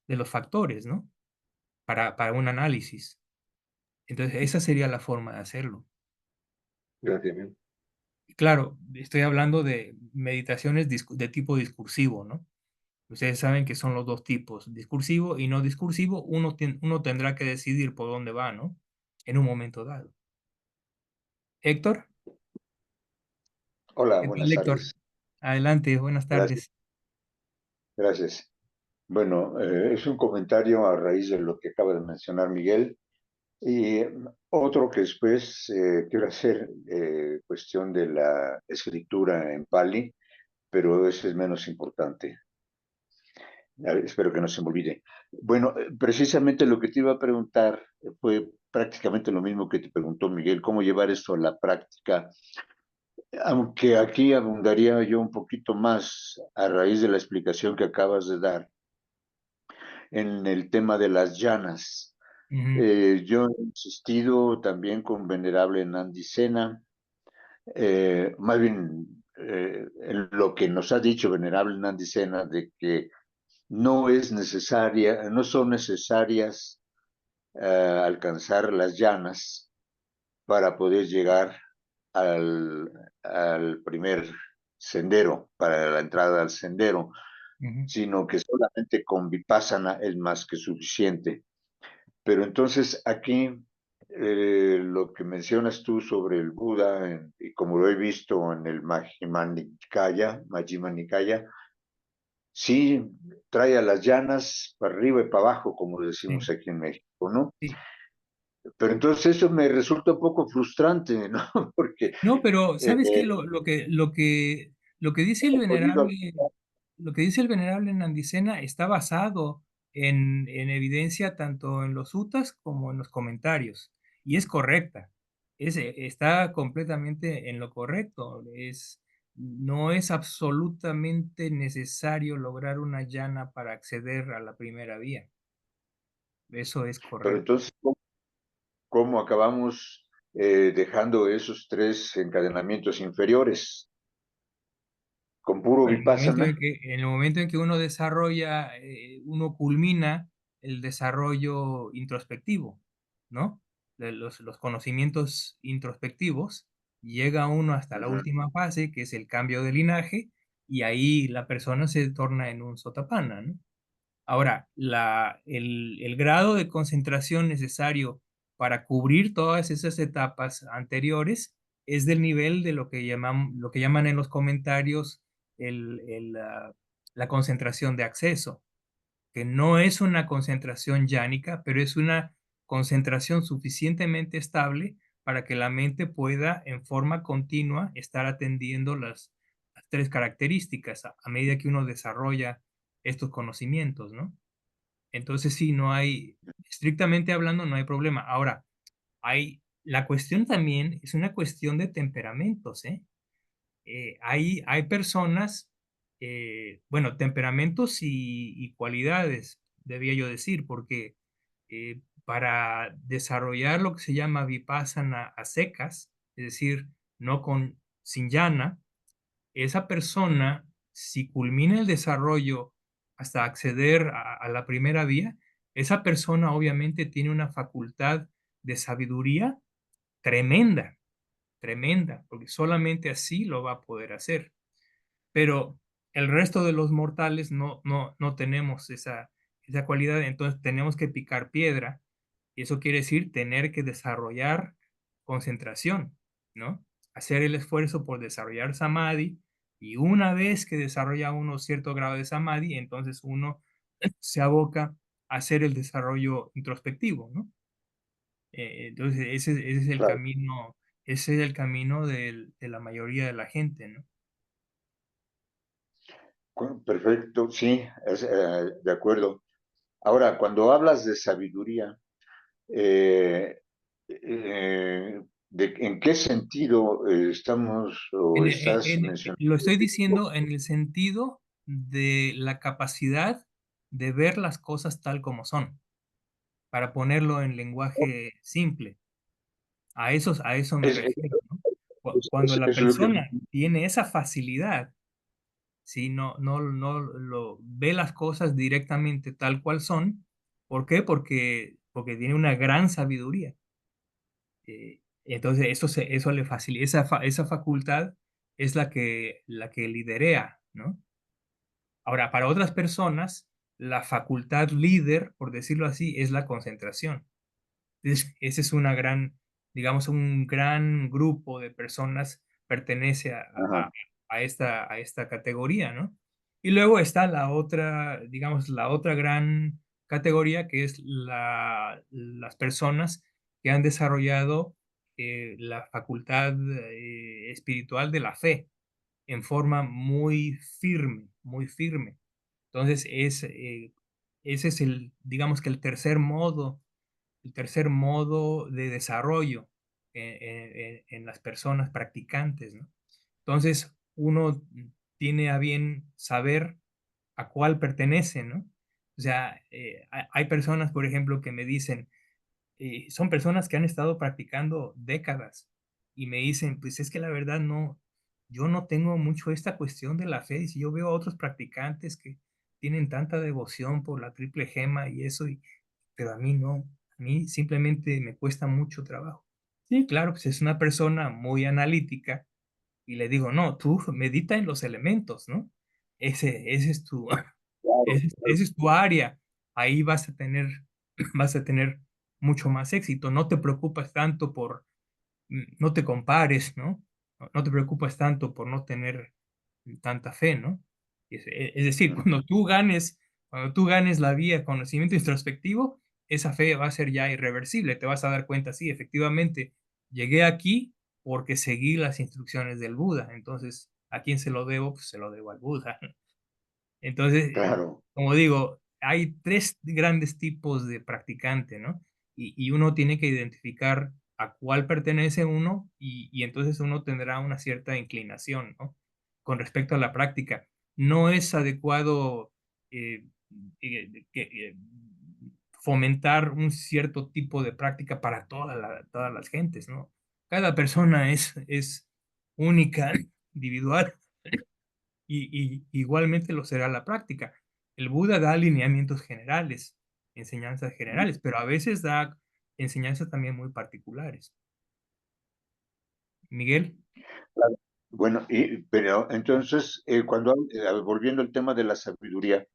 los factores, ¿no? Para un análisis. Entonces, esa sería la forma de hacerlo. Gracias, bien. Y claro, estoy hablando de meditaciones de tipo discursivo, ¿no? Ustedes saben que son los dos tipos, discursivo y no discursivo. Uno tendrá que decidir por dónde va, ¿no? En un momento dado. Héctor, Hola, ¿qué tal, buenas Héctor? tardes. Adelante, buenas Gracias, tardes. gracias. Bueno, es un comentario a raíz de lo que acaba de mencionar Miguel. Y otro que después quiero hacer cuestión de la escritura en Pali, pero ese es menos importante. A ver, espero que no se me olvide. Bueno, precisamente lo que te iba a preguntar fue prácticamente lo mismo que te preguntó Miguel, cómo llevar esto a la práctica. Aunque aquí abundaría yo un poquito más a raíz de la explicación que acabas de dar en el tema de las llanas. Yo he insistido también con Venerable Nandi Sena, más bien en lo que nos ha dicho Venerable Nandi Sena, de que no son necesarias alcanzar las llanas para poder llegar al primer sendero, para la entrada al sendero, sino que solamente con vipassana es más que suficiente. Pero entonces aquí lo que mencionas tú sobre el Buda, y como lo he visto en el Majjhima Nikaya, sí trae a las llanas para arriba y para abajo, como decimos Sí, aquí en México, ¿no? sí. Pero entonces eso me resulta un poco frustrante, ¿no? Porque No, pero ¿sabes qué? eh, Lo que dice el he podido... venerable, lo que dice el venerable Nandisena está basado en evidencia tanto en los suttas como en los comentarios. Y es correcta. Está completamente en lo correcto. No es absolutamente necesario lograr una llana para acceder a la primera vía. Eso es Pero correcto. entonces, ¿cómo acabamos dejando esos tres encadenamientos inferiores? Con puro Bueno, vipassana. en el momento en que uno desarrolla, uno culmina el desarrollo introspectivo, ¿no? Los conocimientos introspectivos, llega uno hasta la Ujú. última fase, que es el cambio de linaje, y ahí la persona se torna en un sotapanna, ¿no? Ahora, el grado de concentración necesario para cubrir todas esas etapas anteriores es del nivel de lo que llaman en los comentarios la concentración de acceso, que no es una concentración yánica, pero es una concentración suficientemente estable para que la mente pueda en forma continua estar atendiendo las tres características a medida que uno desarrolla estos conocimientos, ¿no? Entonces, sí, no hay, estrictamente hablando, no hay problema. Ahora, la cuestión también es una cuestión de temperamentos, ¿eh? Hay personas, bueno, temperamentos y cualidades, debía yo decir, porque para desarrollar lo que se llama vipassana a secas, es decir, no sin llana, esa persona, si culmina el desarrollo hasta acceder a la primera vía, esa persona obviamente tiene una facultad de sabiduría tremenda, tremenda, porque solamente así lo va a poder hacer. Pero el resto de los mortales no tenemos esa cualidad, entonces tenemos que picar piedra, y eso quiere decir tener que desarrollar concentración, ¿no? Hacer el esfuerzo por desarrollar samadhi, y una vez que desarrolla uno cierto grado de samadhi, entonces uno se aboca a hacer el desarrollo introspectivo, ¿no? Entonces ese es el Claro, camino, ese es el camino de la mayoría de la gente, ¿no? perfecto, sí, de acuerdo. Ahora, cuando hablas de sabiduría, eh, ¿en qué sentido estamos o estás mencionando? Lo estoy diciendo en el sentido de la capacidad de ver las cosas tal como son, para ponerlo en lenguaje simple. A eso me Es, refiero, ¿no? Cuando la es lo que... persona tiene esa facilidad, ¿sí? No lo, ve las cosas directamente tal cual son. ¿Por qué? Porque tiene una gran sabiduría. Entonces, eso le facilita, esa facultad es la que liderea, ¿no? Ahora, para otras personas, la facultad líder, por decirlo así, es la concentración. Ese es digamos, un gran grupo de personas pertenece Ajá, a esta categoría, ¿no? Y luego está la otra, digamos, la otra gran categoría, que es las personas que han desarrollado la facultad espiritual de la fe en forma muy firme, muy firme. Entonces, ese es digamos que el tercer modo de desarrollo en las personas practicantes, ¿no? Entonces, uno tiene a bien saber a cuál pertenece, ¿no? O sea, hay personas, por ejemplo, que me dicen, son personas que han estado practicando décadas y me dicen, pues es que la verdad no, yo no tengo mucho esta cuestión de la fe. Y si yo veo a otros practicantes que tienen tanta devoción por la triple gema y eso, pero a mí no, a mí simplemente me cuesta mucho trabajo. Sí, claro, pues es una persona muy analítica y le digo, no, tú medita en los elementos, ¿no? Ese es tu, Claro, ese es tu área. Ahí vas a tener mucho más éxito. No te preocupas tanto por, no te compares, ¿no? No te preocupas tanto por no tener tanta fe, ¿no? Es decir, claro. cuando tú ganes la vía conocimiento introspectivo, esa fe va a ser ya irreversible. Te vas a dar cuenta, sí, efectivamente, llegué aquí porque seguí las instrucciones del Buda. Entonces, ¿a quién se lo debo? Pues se lo debo al Buda. Entonces, Claro. como digo, hay tres grandes tipos de practicante, ¿no? Y uno tiene que identificar a cuál pertenece uno y entonces uno tendrá una cierta inclinación, ¿no? Con respecto a la práctica. No es adecuado eh, fomentar un cierto tipo de práctica para todas las gentes, ¿no? Cada persona es única, individual y igualmente lo será la práctica. El Buda da alineamientos generales, enseñanzas generales, pero a veces da enseñanzas también muy particulares. Miguel, Claro. Bueno, pero entonces, volviendo al tema de la sabiduría,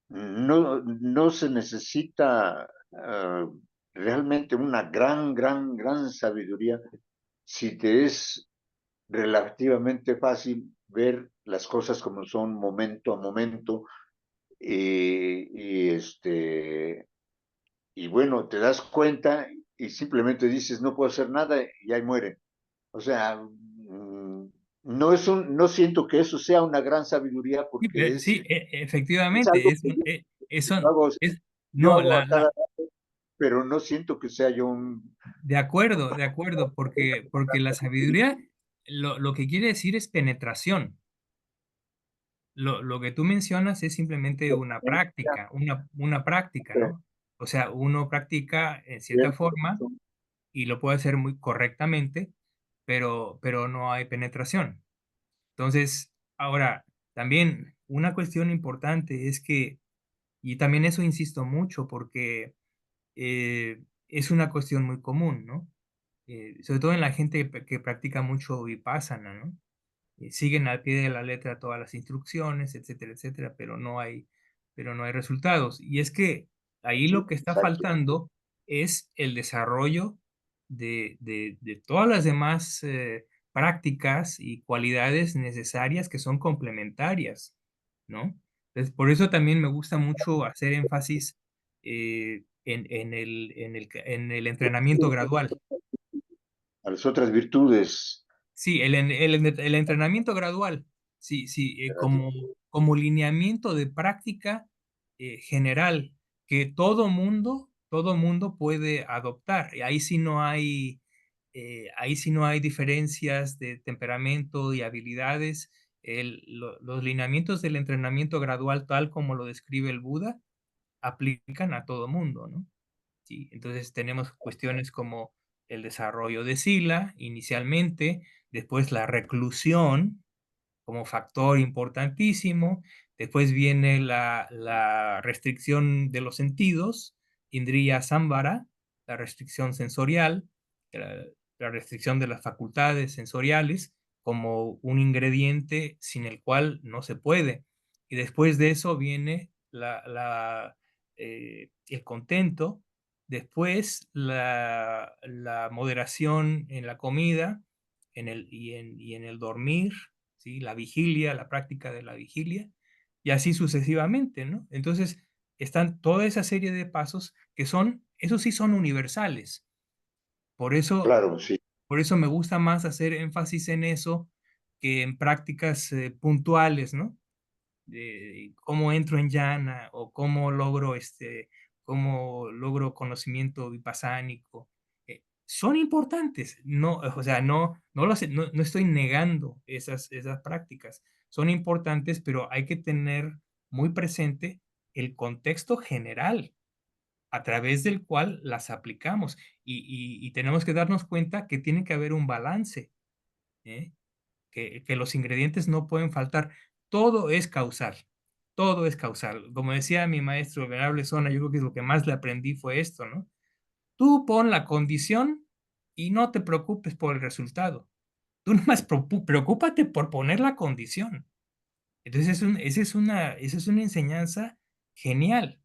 no se necesita realmente una gran sabiduría si te es relativamente fácil ver las cosas como son momento a momento y bueno, te das cuenta y simplemente dices, no puedo hacer nada y ahí mueren. O sea, no siento que eso sea una gran sabiduría sí, porque sí, es efectivamente, algo que yo hago, yo no, hago a cada rato, pero no siento que sea yo un... de acuerdo, porque la sabiduría lo que quiere decir es penetración. Lo que tú mencionas es simplemente una práctica, ¿no? O sea, uno practica en cierta forma y lo puede hacer muy correctamente, pero no hay penetración. Entonces, ahora, también una cuestión importante es que, y también eso insisto mucho porque es una cuestión muy común, ¿no? Sobre todo en la gente que practica mucho vipassana, ¿no? Siguen al pie de la letra todas las instrucciones, etcétera, etcétera, pero no hay resultados. Y es que ahí Sí, lo que está exacto. faltando es el desarrollo de todas las demás prácticas y cualidades necesarias que son complementarias, ¿no? Entonces, por eso también me gusta mucho hacer énfasis en el entrenamiento gradual. A las otras virtudes. Sí, el entrenamiento gradual, sí, sí, como lineamiento de práctica general que todo mundo puede adoptar. Y ahí sí no hay diferencias de temperamento y habilidades. Los lineamientos del entrenamiento gradual, tal como lo describe el Buda, aplican a todo mundo, ¿no? ¿Sí? Entonces tenemos cuestiones como el desarrollo de sila inicialmente, después la reclusión como factor importantísimo, después viene la restricción de los sentidos, Indriya Samvara, la restricción sensorial, la, la restricción de las facultades sensoriales como un ingrediente sin el cual no se puede. Y después de eso viene el contento, después la moderación en la comida y en el dormir, ¿sí? La vigilia, la práctica de la vigilia, y así sucesivamente, ¿no? Entonces, están toda esa serie de pasos que son, esos sí son universales. Por eso, Claro, sí. por eso me gusta más hacer énfasis en eso que en prácticas puntuales, ¿no? De cómo entro en llana o cómo logro conocimiento vipassánico. Son importantes, no, o sea, no estoy negando esas prácticas. Son importantes, pero hay que tener muy presente el contexto general a través del cual las aplicamos. Y tenemos que darnos cuenta que tiene que haber un balance, ¿eh? Que los ingredientes no pueden faltar. Todo es causal, todo es causal. Como decía mi maestro, el venerable Zona, yo creo que lo que más le aprendí fue esto, ¿no? Tú pon la condición y no te preocupes por el resultado. Tú nomás preocúpate por poner la condición. Entonces, esa es una enseñanza genial,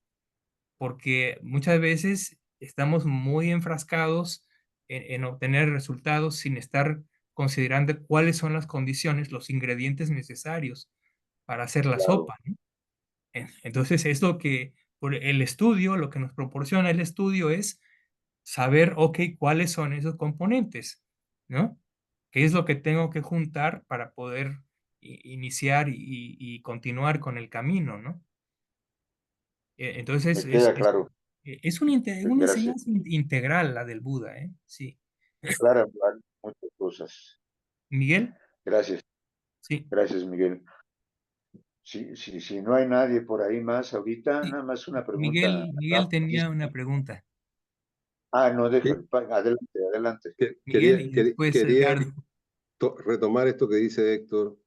porque muchas veces estamos muy enfrascados en obtener resultados sin estar considerando cuáles son las condiciones, los ingredientes necesarios para hacer la Claro, sopa, ¿no? Entonces, es lo que por el estudio, lo que nos proporciona el estudio es saber, ok, cuáles son esos componentes, ¿no? ¿Qué es lo que tengo que juntar para poder iniciar y continuar con el camino, ¿no? Entonces, me queda claro. es una Gracias. enseñanza integral la del Buda, ¿eh? Sí. Claro, muchas cosas. Miguel, Gracias, sí. gracias, Miguel. Si no hay nadie por ahí más ahorita, Sí. nada más una pregunta Miguel tenía una rapidísima. pregunta. No, Que- adelante, adelante. Miguel y después quería Edgardo. retomar esto que dice Héctor,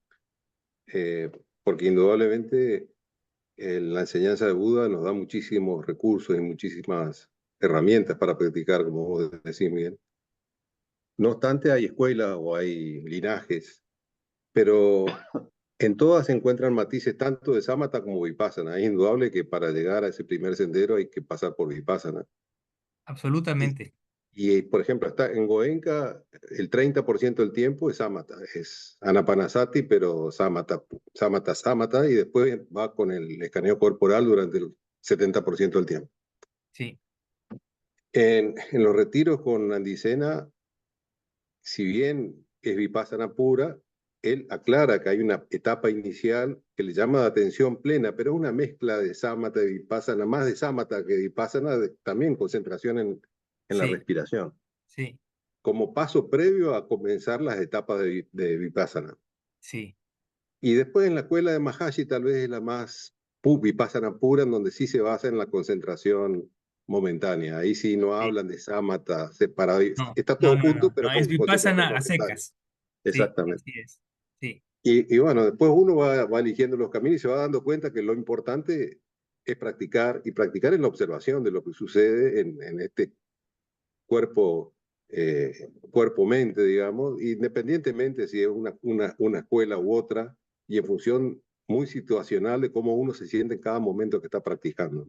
porque indudablemente la enseñanza de Buda nos da muchísimos recursos y muchísimas herramientas para practicar, como vos decís, Miguel. No obstante, hay escuelas o hay linajes, pero en todas se encuentran matices tanto de Samatha como Vipassana. Es indudable que para llegar a ese primer sendero hay que pasar por Vipassana. Y, Absolutamente. por ejemplo, está en Goenka, el 30% del tiempo es Samatha, es Anapanasati, pero Samatha, y después va con el escaneo corporal durante el 70% del tiempo. Sí, En los retiros con Andicena, si bien es Vipassana pura, él aclara que hay una etapa inicial que le llama de atención plena, pero es una mezcla de Samatha y Vipassana, más de Samatha que de Vipassana, también concentración en la sí, respiración, sí, como paso previo a comenzar las etapas de Vipassana. sí, Y después en la escuela de Mahashi tal vez es la más Vipassana pura, en donde sí se basa en la concentración momentánea. Ahí sí no sí. hablan de Samatha separado. No, Está no, todo no, junto, no, pero no, es con concentración Vipassana a momentánea. secas. Sí, Exactamente. así es. Sí, Y bueno, después uno va eligiendo los caminos y se va dando cuenta que lo importante es practicar y practicar en la observación de lo que sucede en este cuerpo, cuerpo-mente, digamos, independientemente si es una escuela u otra, y en función muy situacional de cómo uno se siente en cada momento que está practicando.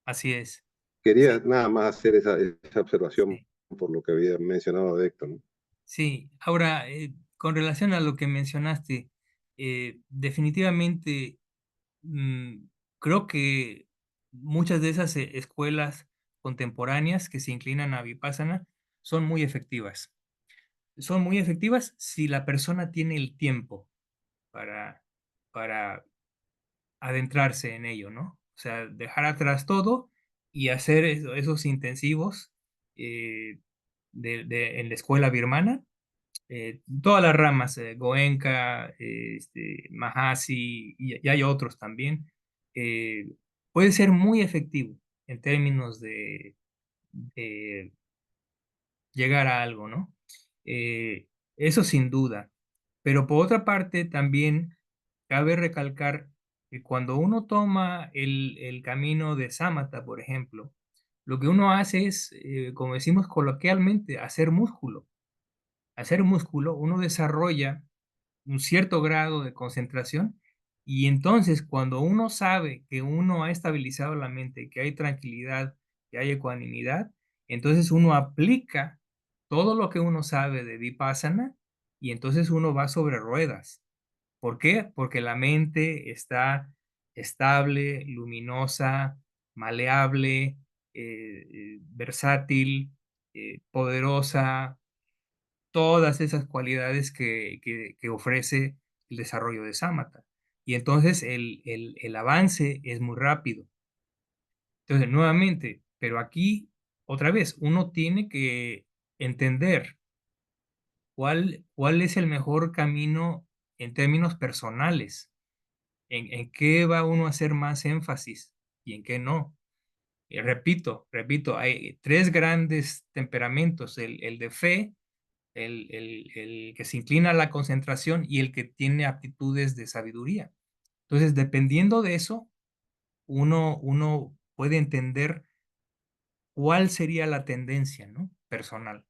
así es. Quería Sí, nada más hacer esa observación sí. por lo que había mencionado de Héctor, ¿no? Sí, ahora, con relación a lo que mencionaste, definitivamente mm, creo que muchas de esas escuelas contemporáneas que se inclinan a Vipassana son muy efectivas. Son muy efectivas si la persona tiene el tiempo para, para adentrarse en ello, ¿no? O sea, dejar atrás todo y hacer esos intensivos eh, en la escuela birmana, todas las ramas, Goenka, Mahasi, y hay otros también, eh, puede ser muy efectivo en términos de llegar a algo, ¿no? Eso sin duda. Pero por otra parte, también cabe recalcar que cuando uno toma el camino de Samatha, por ejemplo, lo que uno hace es, como decimos coloquialmente, hacer músculo. Hacer músculo, uno desarrolla un cierto grado de concentración y entonces cuando uno sabe que uno ha estabilizado la mente, que hay tranquilidad, que hay ecuanimidad, entonces uno aplica todo lo que uno sabe de Vipassana y entonces uno va sobre ruedas. ¿Por qué? Porque la mente está estable, luminosa, maleable, versátil, poderosa, todas esas cualidades que ofrece el desarrollo de Samatha. Y entonces el avance es muy rápido. Entonces, nuevamente, pero aquí, otra vez, uno tiene que entender cuál es el mejor camino en términos personales, en qué va uno a hacer más énfasis y en qué no. Y repito, hay tres grandes temperamentos, el de fe, el que se inclina a la concentración y el que tiene aptitudes de sabiduría. Entonces, dependiendo de eso, uno puede entender cuál sería la tendencia, ¿no? Personal.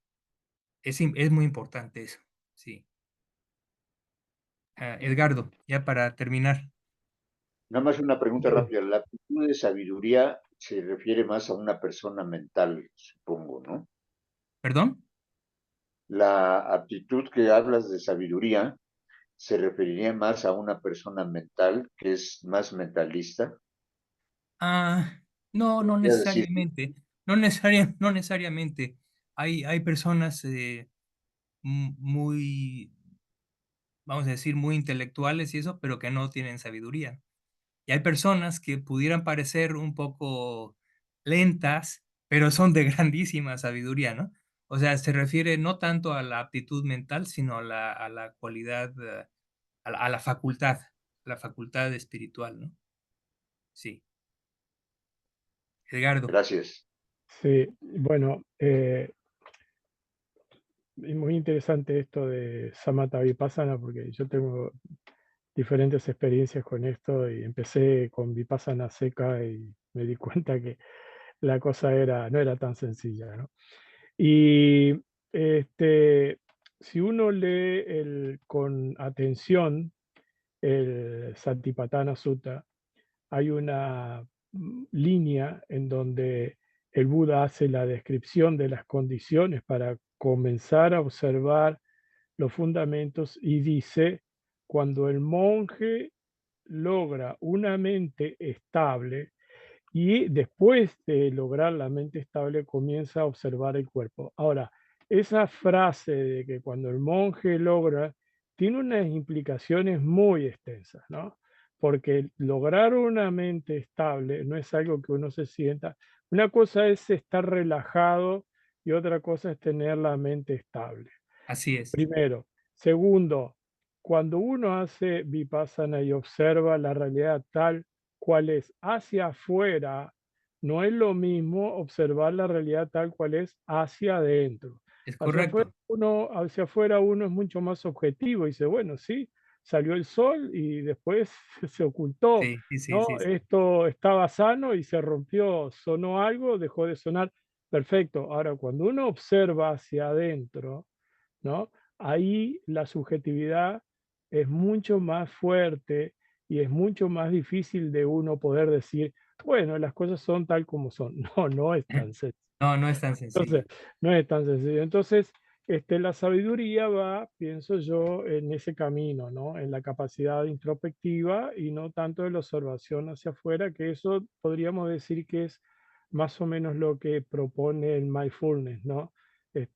Es muy importante eso, sí. Edgardo, ya para terminar. Nada más una pregunta Bien. rápida. La aptitud de sabiduría se refiere más a una persona mental, supongo, ¿no? ¿Perdón? La aptitud que hablas de sabiduría se referiría más a una persona mental que es más mentalista. Ah, no, no Podría decir, necesariamente. No necesariamente. Hay personas muy, vamos a decir, muy intelectuales y eso, pero que no tienen sabiduría. Y hay personas que pudieran parecer un poco lentas, pero son de grandísima sabiduría, ¿no? O sea, se refiere no tanto a la aptitud mental, sino a la cualidad, a la facultad espiritual, ¿no? Sí. Edgardo. gracias. Sí, bueno, es muy interesante esto de Samatha Vipassana porque yo tengo diferentes experiencias con esto y empecé con Vipassana seca y me di cuenta que la cosa no era tan sencilla, ¿no? Y si uno lee con atención el Satipatthana Sutta, hay una línea en donde el Buda hace la descripción de las condiciones para comenzar a observar los fundamentos y dice, cuando el monje logra una mente estable y después de lograr la mente estable comienza a observar el cuerpo. Ahora, esa frase de que cuando el monje logra tiene unas implicaciones muy extensas, ¿no? Porque lograr una mente estable no es algo que uno se sienta. Una cosa es estar relajado y otra cosa es tener la mente estable. Así es. Primero. Segundo, cuando uno hace vipassana y observa la realidad tal cual es hacia afuera, no es lo mismo observar la realidad tal cual es hacia adentro. Es correcto. Hacia afuera uno es mucho más objetivo y dice, bueno, sí, salió el sol y después se ocultó, Sí, sí, sí, ¿no? sí, sí. Esto estaba sano y se rompió, sonó algo, dejó de sonar. Perfecto. Ahora, cuando uno observa hacia adentro, ¿no? Ahí la subjetividad es mucho más fuerte y es mucho más difícil de uno poder decir, bueno, las cosas son tal como son. No, no es tan sencillo. No, no es tan sencillo. Entonces, no es tan sencillo. Entonces, la sabiduría va, pienso yo, en ese camino, ¿no? En la capacidad introspectiva y no tanto de la observación hacia afuera, que eso podríamos decir que es más o menos lo que propone el mindfulness, ¿no?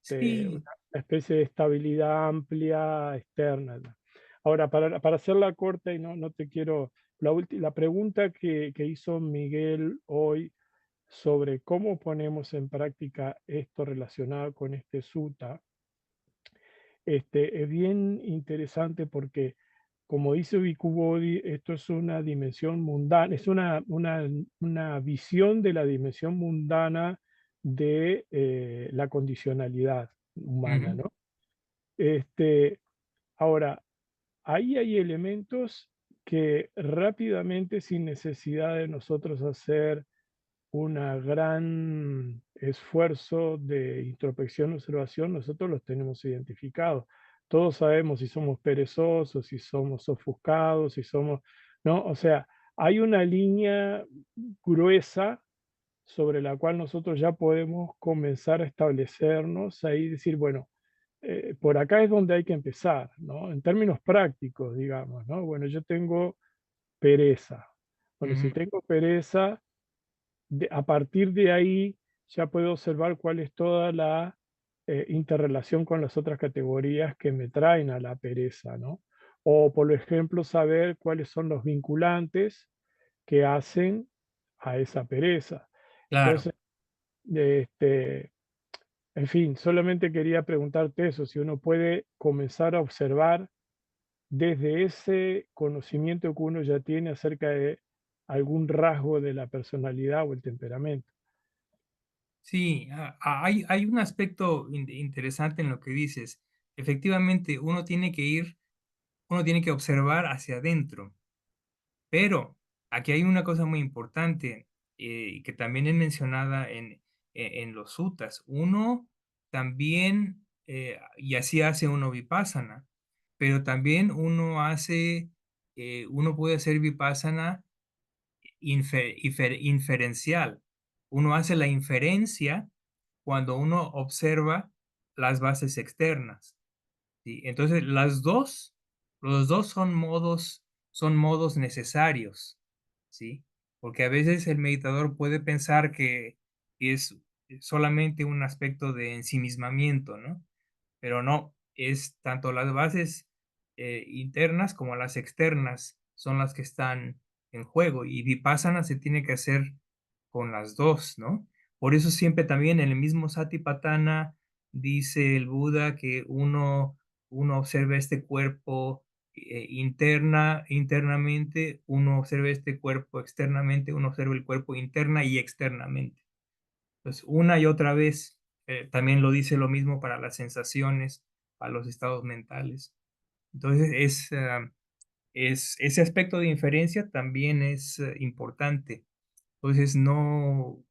Sí, Una especie de estabilidad amplia externa, ¿no? Ahora, para hacerla corta y no te quiero, la pregunta que hizo Miguel hoy sobre cómo ponemos en práctica esto relacionado con este sutta, es bien interesante porque, como dice Bhikkhu Bodhi, esto es una dimensión mundana, es una visión de la dimensión mundana de la condicionalidad humana, ujú, ¿no? Este, ahora, ahí hay elementos que rápidamente, sin necesidad de nosotros hacer un gran esfuerzo de introspección, observación, nosotros los tenemos identificados. Todos sabemos si somos perezosos, si somos ofuscados, si somos, ¿no? O sea, hay una línea gruesa sobre la cual nosotros ya podemos comenzar a establecernos ahí y decir, bueno, por acá es donde hay que empezar, ¿no? En términos prácticos, digamos, ¿no? Bueno, yo tengo pereza. Bueno, si ujú. tengo pereza, a partir de ahí ya puedo observar cuál es toda la interrelación con las otras categorías que me traen a la pereza, ¿no? O, por ejemplo, saber cuáles son los vinculantes que hacen a esa pereza. Claro. Entonces, este, en fin, solamente quería preguntarte eso, si uno puede comenzar a observar desde ese conocimiento que uno ya tiene acerca de algún rasgo de la personalidad o el temperamento. Sí, hay un aspecto interesante en lo que dices. Efectivamente, uno tiene que observar hacia adentro, pero aquí hay una cosa muy importante que también es mencionada en los suttas. Uno también, y así hace uno vipassana, pero también uno puede hacer vipassana inferencial. Uno hace la inferencia cuando uno observa las bases externas, ¿sí? Entonces, los dos son modos necesarios, ¿sí? Porque a veces el meditador puede pensar que es solamente un aspecto de ensimismamiento, ¿no? Pero no, es tanto las bases internas como las externas son las que están en juego y Vipassana se tiene que hacer con las dos, ¿no? Por eso siempre también en el mismo Satipatthana dice el Buda que uno observa este cuerpo internamente, uno observa este cuerpo externamente, uno observa el cuerpo interna y externamente. Entonces, una y otra vez, también lo dice lo mismo para las sensaciones, para los estados mentales. Entonces, ese aspecto de inferencia también es importante. Entonces, no,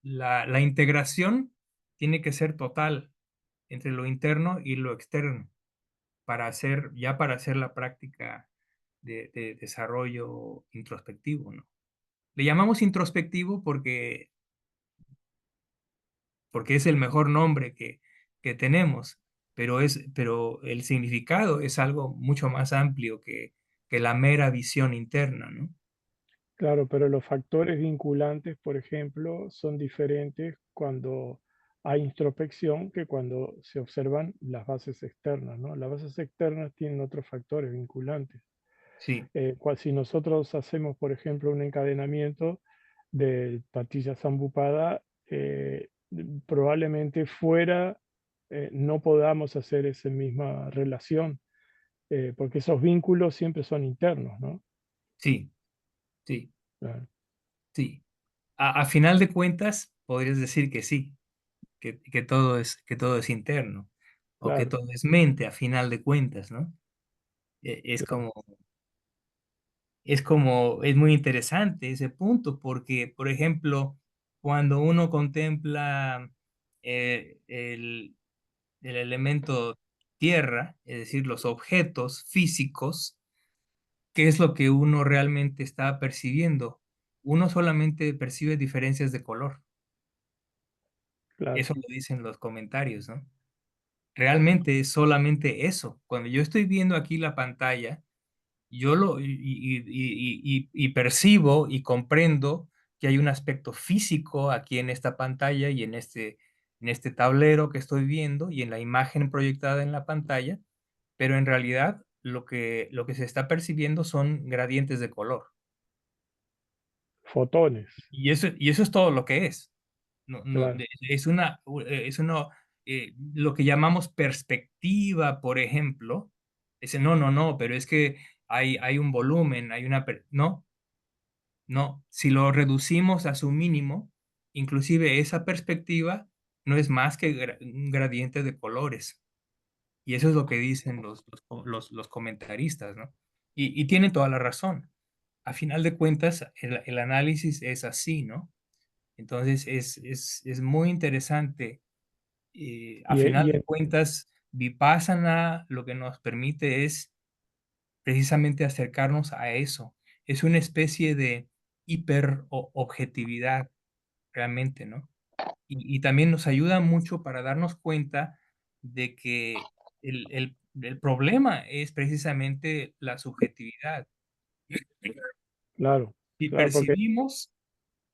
la integración tiene que ser total entre lo interno y lo externo para hacer la práctica de desarrollo introspectivo, ¿no? Le llamamos introspectivo porque es el mejor nombre que tenemos, pero el significado es algo mucho más amplio que la mera visión interna, ¿no? Claro, pero los factores vinculantes, por ejemplo, son diferentes cuando hay introspección que cuando se observan las bases externas, ¿no? Las bases externas tienen otros factores vinculantes. Sí, Si nosotros hacemos, por ejemplo, un encadenamiento del Patilla Sambupada, probablemente fuera no podamos hacer esa misma relación, porque esos vínculos siempre son internos, ¿no? sí, sí, Claro, sí. A final de cuentas, podrías decir que sí, que todo es interno, o que claro, todo es mente, a final de cuentas, ¿no? Es claro, es muy interesante ese punto, porque, por ejemplo, cuando uno contempla el elemento tierra, es decir, los objetos físicos, ¿qué es lo que uno realmente está percibiendo? Uno solamente percibe diferencias de color. claro. Eso lo dicen los comentarios, ¿no? Realmente es solamente eso. Cuando yo estoy viendo aquí la pantalla, yo y percibo y comprendo que hay un aspecto físico aquí en esta pantalla y en este tablero que estoy viendo y en la imagen proyectada en la pantalla, pero en realidad lo que se está percibiendo son gradientes de color. Fotones, Y eso es todo lo que es. No, no, claro, es una, lo que llamamos perspectiva, por ejemplo. Dice, no, pero es que hay un volumen, no, no, si lo reducimos a su mínimo, inclusive esa perspectiva no es más que un gradiente de colores. Y eso es lo que dicen los comentaristas, ¿no? Y tienen toda la razón. A final de cuentas, el análisis es así, ¿no? Entonces es muy interesante. A y, final y de en- cuentas, Vipassana lo que nos permite es precisamente acercarnos a eso. Es una especie de objetividad realmente, ¿no? Y también nos ayuda mucho para darnos cuenta de que el problema es precisamente la subjetividad. claro, Si claro, porque, percibimos,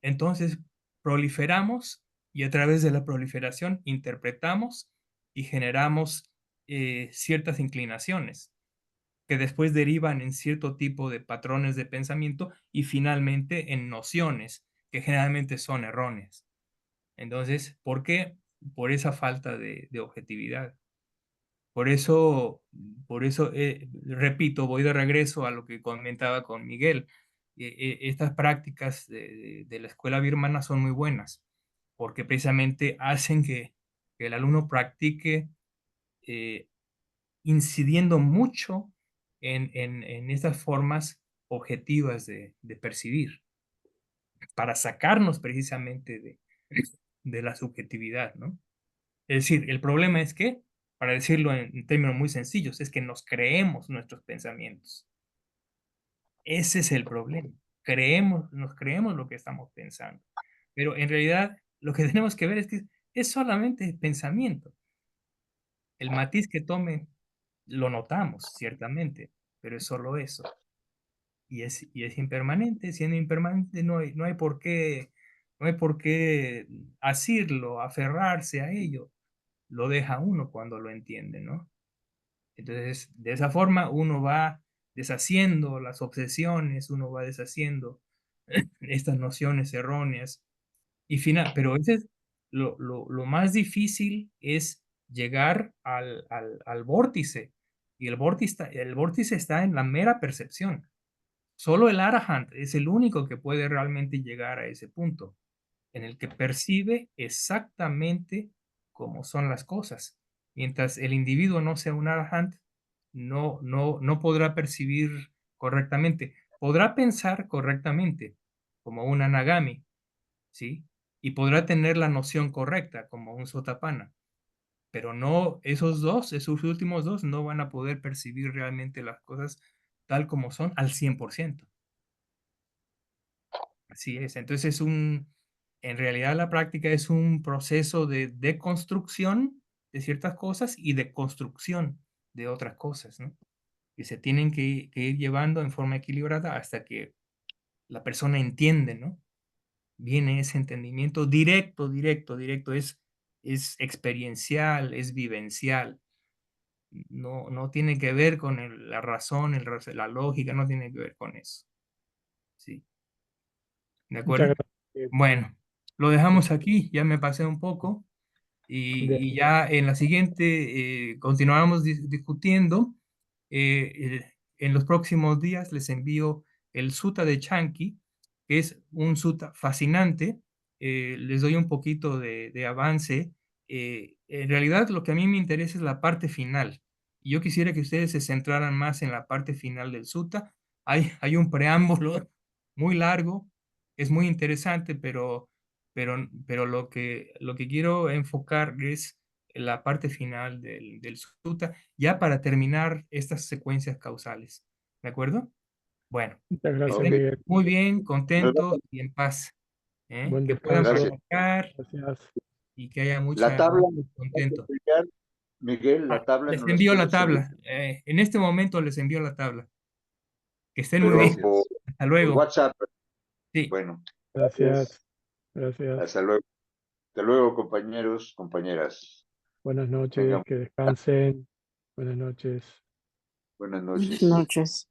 entonces proliferamos y a través de la proliferación interpretamos y generamos ciertas inclinaciones que después derivan en cierto tipo de patrones de pensamiento y finalmente en nociones que generalmente son erróneas. Entonces, ¿por qué? Por esa falta de objetividad. Por eso, repito, voy de regreso a lo que comentaba con Miguel. Estas prácticas de la escuela birmana son muy buenas, porque precisamente hacen que el alumno practique incidiendo mucho en estas formas objetivas de percibir, para sacarnos precisamente de la subjetividad, ¿no? Es decir, el problema es que, para decirlo en términos muy sencillos, es que nos creemos nuestros pensamientos. Ese es el problema. Nos creemos lo que estamos pensando. Pero en realidad lo que tenemos que ver es que es solamente pensamiento. El matiz que tome lo notamos, ciertamente, pero es solo eso. Y es impermanente. Siendo impermanente, no hay por qué asirlo, aferrarse a ello. Lo deja uno cuando lo entiende, ¿no? Entonces, de esa forma uno va deshaciendo las obsesiones, uno va deshaciendo estas nociones erróneas. Pero ese es lo más difícil, es llegar al vórtice. Y el vórtice está en la mera percepción. Solo el Arahant es el único que puede realmente llegar a ese punto, en el que percibe exactamente cómo son las cosas. Mientras el individuo no sea un Arahant, no podrá percibir correctamente. Podrá pensar correctamente, como un Anagami, ¿sí? Y podrá tener la noción correcta, como un Sotapanna. Pero no, esos últimos dos, no van a poder percibir realmente las cosas tal como son al 100%. Así es. Entonces en realidad la práctica es un proceso de deconstrucción de ciertas cosas y de construcción de otras cosas, ¿no? Que se tienen que ir llevando en forma equilibrada hasta que la persona entiende, ¿no? Viene ese entendimiento directo, directo, directo, es experiencial, es vivencial. No tiene que ver con la razón, la lógica, no tiene que ver con eso. ¿Sí? ¿De Muchas acuerdo? gracias, Miguel. Bueno, lo dejamos aquí, ya me pasé un poco y De- ya en la siguiente continuamos discutiendo. En los próximos días les envío el Sutta de Chanki, que es un sutta fascinante. Les doy un poquito de avance. En realidad lo que a mí me interesa es la parte final. Y yo quisiera que ustedes se centraran más en la parte final del sutta. Hay un preámbulo muy largo, es muy interesante, pero lo que quiero enfocar es la parte final del sutta, ya para terminar estas secuencias causales. ¿De acuerdo? Bueno, Muchas que gracias, Ok. estén Miguel. muy bien, Me va- contentos y en paz. ¿Eh? Buen Que puedan Gracias. descanso. practicar Gracias. y que haya La mucho tabla, contento. Miguel, la tabla Les no las envío la puedes enviar, tabla. En este momento les envío la tabla. Que estén muy pero bien. Gracias. Hasta por luego. WhatsApp. Sí. Bueno, Gracias. gracias. Gracias. Hasta luego. Hasta luego, compañeros, compañeras. Buenas noches. Tengan Que descansen. Buenas noches. buenas Buenas noches. noches.